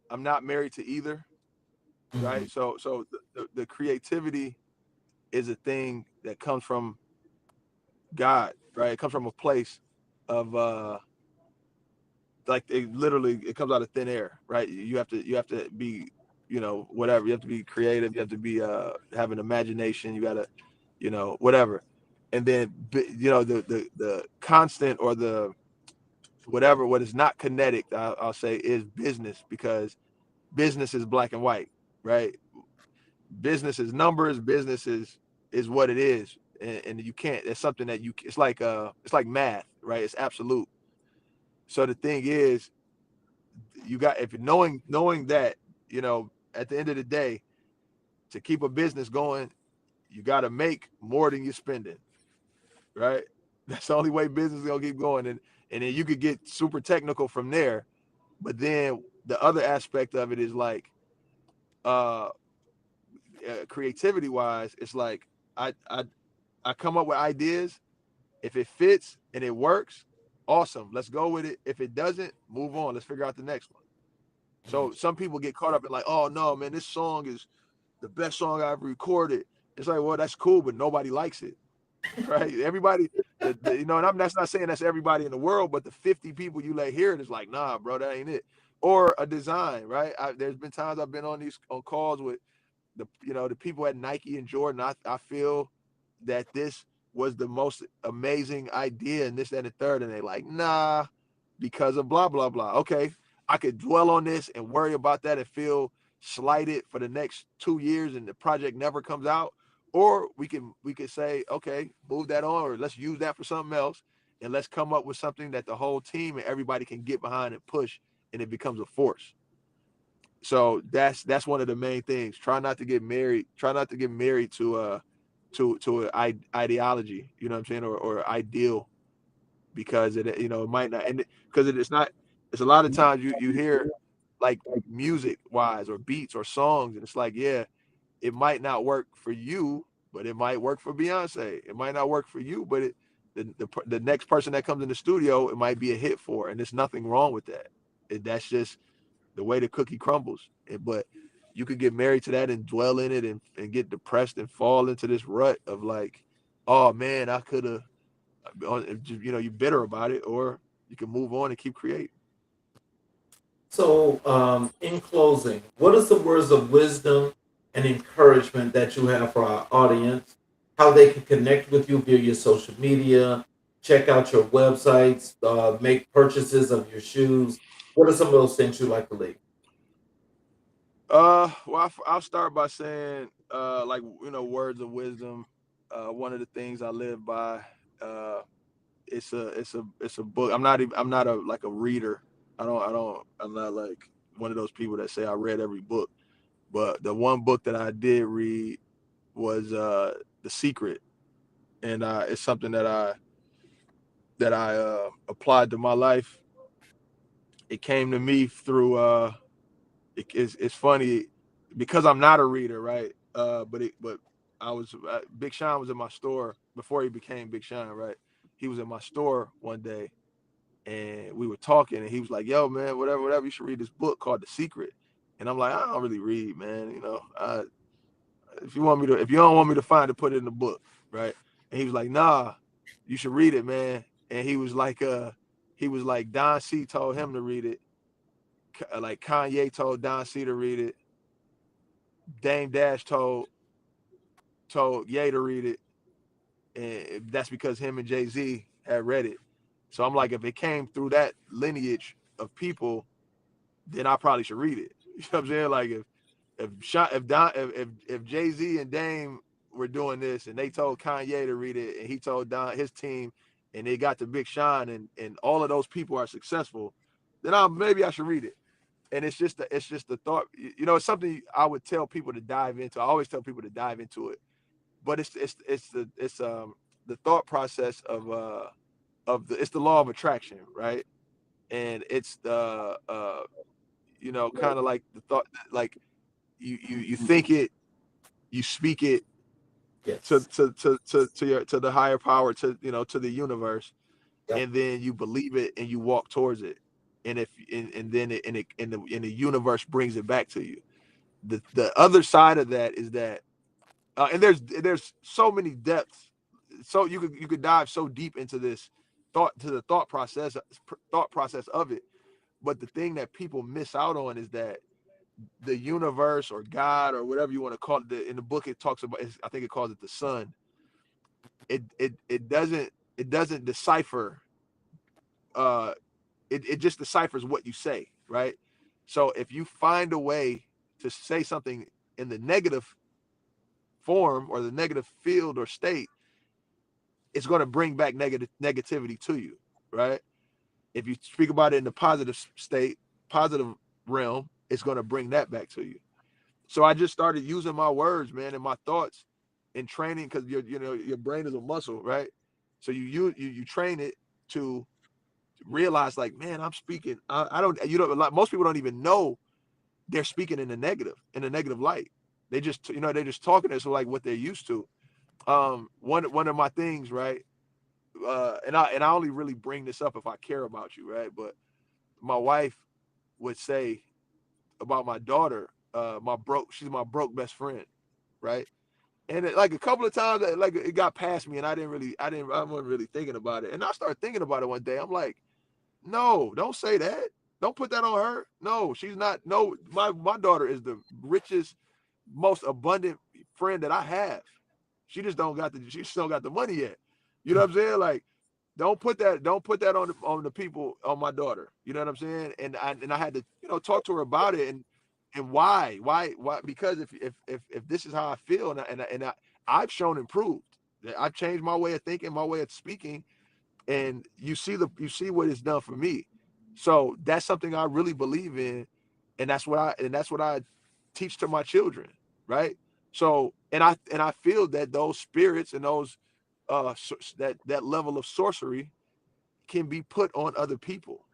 I'm not married to either, Mhm. right? So the creativity is a thing that comes from God, right? It comes from a place of like it comes out of thin air, right? You have to be, whatever. You have to be creative. You have to be have an imagination. You gotta, whatever. And then the constant or the whatever what is not kinetic, I'll say, is business, because business is black and white, right? Business is numbers. Business is what it is, and you can't. It's something that it's like math, right? It's absolute. So the thing is, you got, if knowing that, at the end of the day, to keep a business going, you got to make more than you're spending, right? That's the only way business is gonna keep going, and then you could get super technical from there. But then the other aspect of it is like, uh, creativity wise, it's like I, I I come up with ideas. If it fits and it works, awesome. Let's go with it. If it doesn't, move on. Let's figure out the next one. So some people get caught up in like, oh no, man, this song is the best song I've recorded. It's like, well, that's cool, but nobody likes it, right? Everybody, and that's not saying that's everybody in the world, but the 50 people you let hear it is like, nah, bro, that ain't it. Or a design, right? There's been times I've been on calls with the people at Nike and Jordan. I feel that this was the most amazing idea and this, that, and the third, and they like, nah, because of blah blah blah. Okay, I could dwell on this and worry about that and feel slighted for the next 2 years and the project never comes out. Or we could say, okay, move that on, or let's use that for something else, and let's come up with something that the whole team and everybody can get behind and push, and it becomes a force. So that's one of the main things. Try not to get married. Try not to get married to an ideology. You know what I'm saying, or ideal, because it might not, and because it's not. It's a lot of times you hear, like, music wise or beats or songs, and it's like, yeah, it might not work for you, but it might work for Beyonce. It might not work for you, but the next person that comes in the studio, it might be a hit for, and there's nothing wrong with that. That's just the way the cookie crumbles. But you could get married to that and dwell in it and get depressed and fall into this rut of like, oh man, I could have, you're bitter about it, or you can move on and keep creating. So, in closing, what are some words of wisdom and encouragement that you have for our audience? How they can connect with you via your social media, check out your websites, make purchases of your shoes. What are some of those things you like to leave? Well, I'll start by saying, like, words of wisdom. One of the things I live by, uh, it's a book. I'm not a like a reader. I'm not like one of those people that say I read every book. But the one book that I did read was The Secret, and it's something that I applied to my life. It came to me through it's funny because I'm not a reader, right? But I was Big Sean was in my store, before he became Big Sean, right? He was in my store one day and we were talking and he was like, yo, man, whatever, you should read this book called The Secret. And I'm like, I don't really read, man. If you don't want me to find it, put it in the book, right? And he was like, nah, you should read it, man. And he was like, Don C told him to read it. Like Kanye told Don C to read it. Dame Dash told Ye to read it. And that's because him and Jay-Z had read it. So I'm like, if it came through that lineage of people, then I probably should read it. You know what I'm saying? Like if Jay-Z and Dame were doing this and they told Kanye to read it and he told Don his team and they got to Big Sean and all of those people are successful, then maybe I should read it. And it's just the thought, it's something I would tell people to dive into. I always tell people to dive into it, but it's the thought process it's the law of attraction, right? And it's the kind of like the thought, like you think it, you speak it, Yes. to the higher power, to the universe, Yep. and then you believe it and you walk towards it, and the universe brings it back to you. The other side of that is that, and there's so many depths, so you could dive so deep into this thought process of it. But the thing that people miss out on is that the universe or God or whatever you want to call it, in the book it talks about, I think it calls it the sun. It doesn't decipher. It just deciphers what you say, right? So if you find a way to say something in the negative form or the negative field or state, it's going to bring back negativity to you, right? If you speak about it in the positive state, positive realm, it's going to bring that back to you. So I just started using my words, man, and my thoughts in training, because your brain is a muscle, right? So you train it to realize, like, man, I'm speaking. I don't, most people don't even know they're speaking in a negative light. They just, they're just talking as like what they're used to. One of my things, right? And I only really bring this up if I care about you, right? But my wife would say about my daughter, she's my broke best friend, right? And like a couple of times, like it got past me, and I wasn't really thinking about it. And I started thinking about it one day. I'm like, no, don't say that. Don't put that on her. No, she's not. No, my daughter is the richest, most abundant friend that I have. She just don't got the money yet. You know what I'm saying? Like, don't put that on the people, on my daughter. You know what I'm saying? And I had to, talk to her about it, and why, because if this is how I feel, and I've shown improved. I've changed my way of thinking, my way of speaking, and you see what it's done for me. So that's something I really believe in, and that's what I teach to my children, right? So and I feel that those spirits and those that level of sorcery can be put on other people.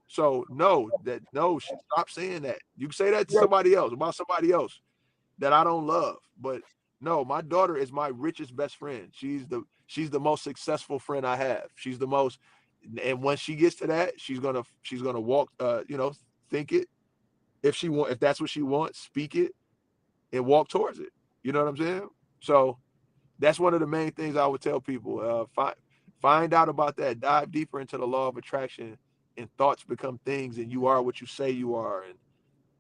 So stop saying that. You can say that to somebody else, about somebody else that I don't love, but no, my daughter is my richest best friend. She's the most successful friend I have. She's the most, and when she gets to that, she's gonna walk, think it. If that's what she wants, speak it and walk towards it. You know what I'm saying? So that's one of the main things I would tell people. Find out about that. Dive deeper into the law of attraction, and thoughts become things, and you are what you say you are. And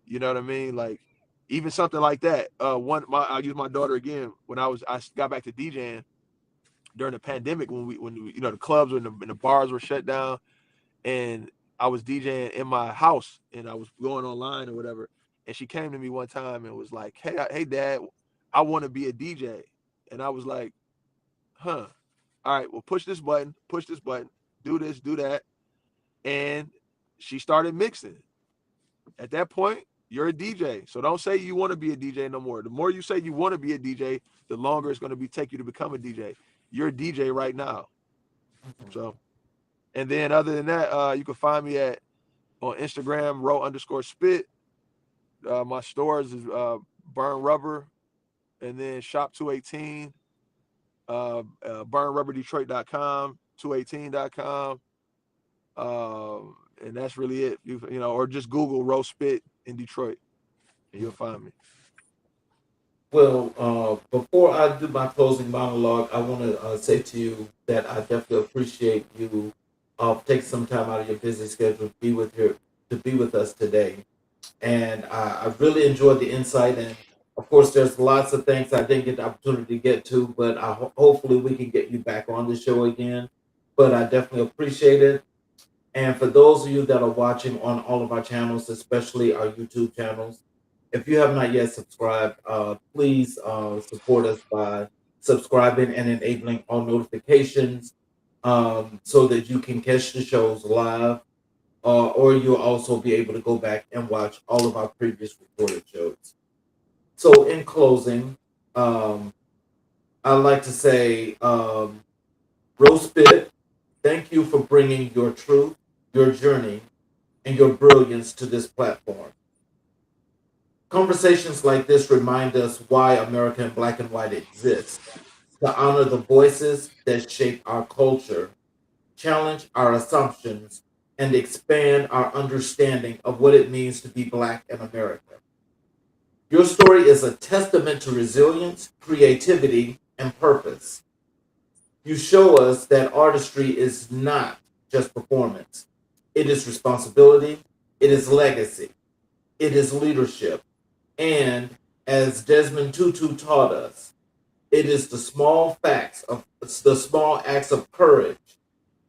you know what I mean? Like, even something like that. I'll use my daughter again. When I got back to DJing during the pandemic, when the clubs and the bars were shut down, and I was DJing in my house, and I was going online or whatever. And she came to me one time and was like, "Hey, Dad, I want to be a DJ." And I was like, "Huh? All right, well, push this button, do this, do that." And she started mixing. At that point, you're a DJ. So don't say you want to be a DJ no more. The more you say you want to be a DJ, the longer it's going to take you to become a DJ. You're a DJ right now. So, and then other than that, you can find me on Instagram, _spit. My stores is Burn Rubber, and then Shop 218. burnrubberdetroit.com, 218.com. And that's really it. Or just Google Roast Spit in Detroit and you'll find me. Well, before I do my closing monologue, I want to say to you that I definitely appreciate you taking some time out of your busy schedule to be with us today. And I really enjoyed the insight. And of course, there's lots of things I didn't get the opportunity to get to, but hopefully we can get you back on the show again. But I definitely appreciate it. And for those of you that are watching on all of our channels, especially our YouTube channels, if you have not yet subscribed, please support us by subscribing and enabling all notifications so that you can catch the shows live, or you'll also be able to go back and watch all of our previous recorded shows. So, in closing, I'd like to say, Rose Bit, thank you for bringing your truth, your journey, and your brilliance to this platform. Conversations like this remind us why America in Black and White exists, to honor the voices that shape our culture, challenge our assumptions, and expand our understanding of what it means to be Black in America. Your story is a testament to resilience, creativity, and purpose. You show us that artistry is not just performance, it is responsibility, it is legacy, it is leadership. And as Desmond Tutu taught us, it is the small acts of courage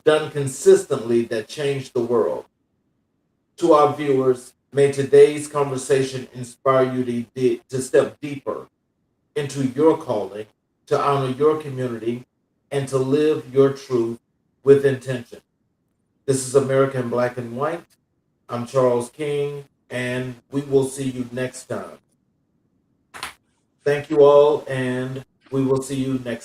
done consistently that change the world. To our viewers, may today's conversation inspire you to step deeper into your calling, to honor your community, and to live your truth with intention. This is America in Black and White. I'm Charles King, and we will see you next time. Thank you all, and we will see you next time.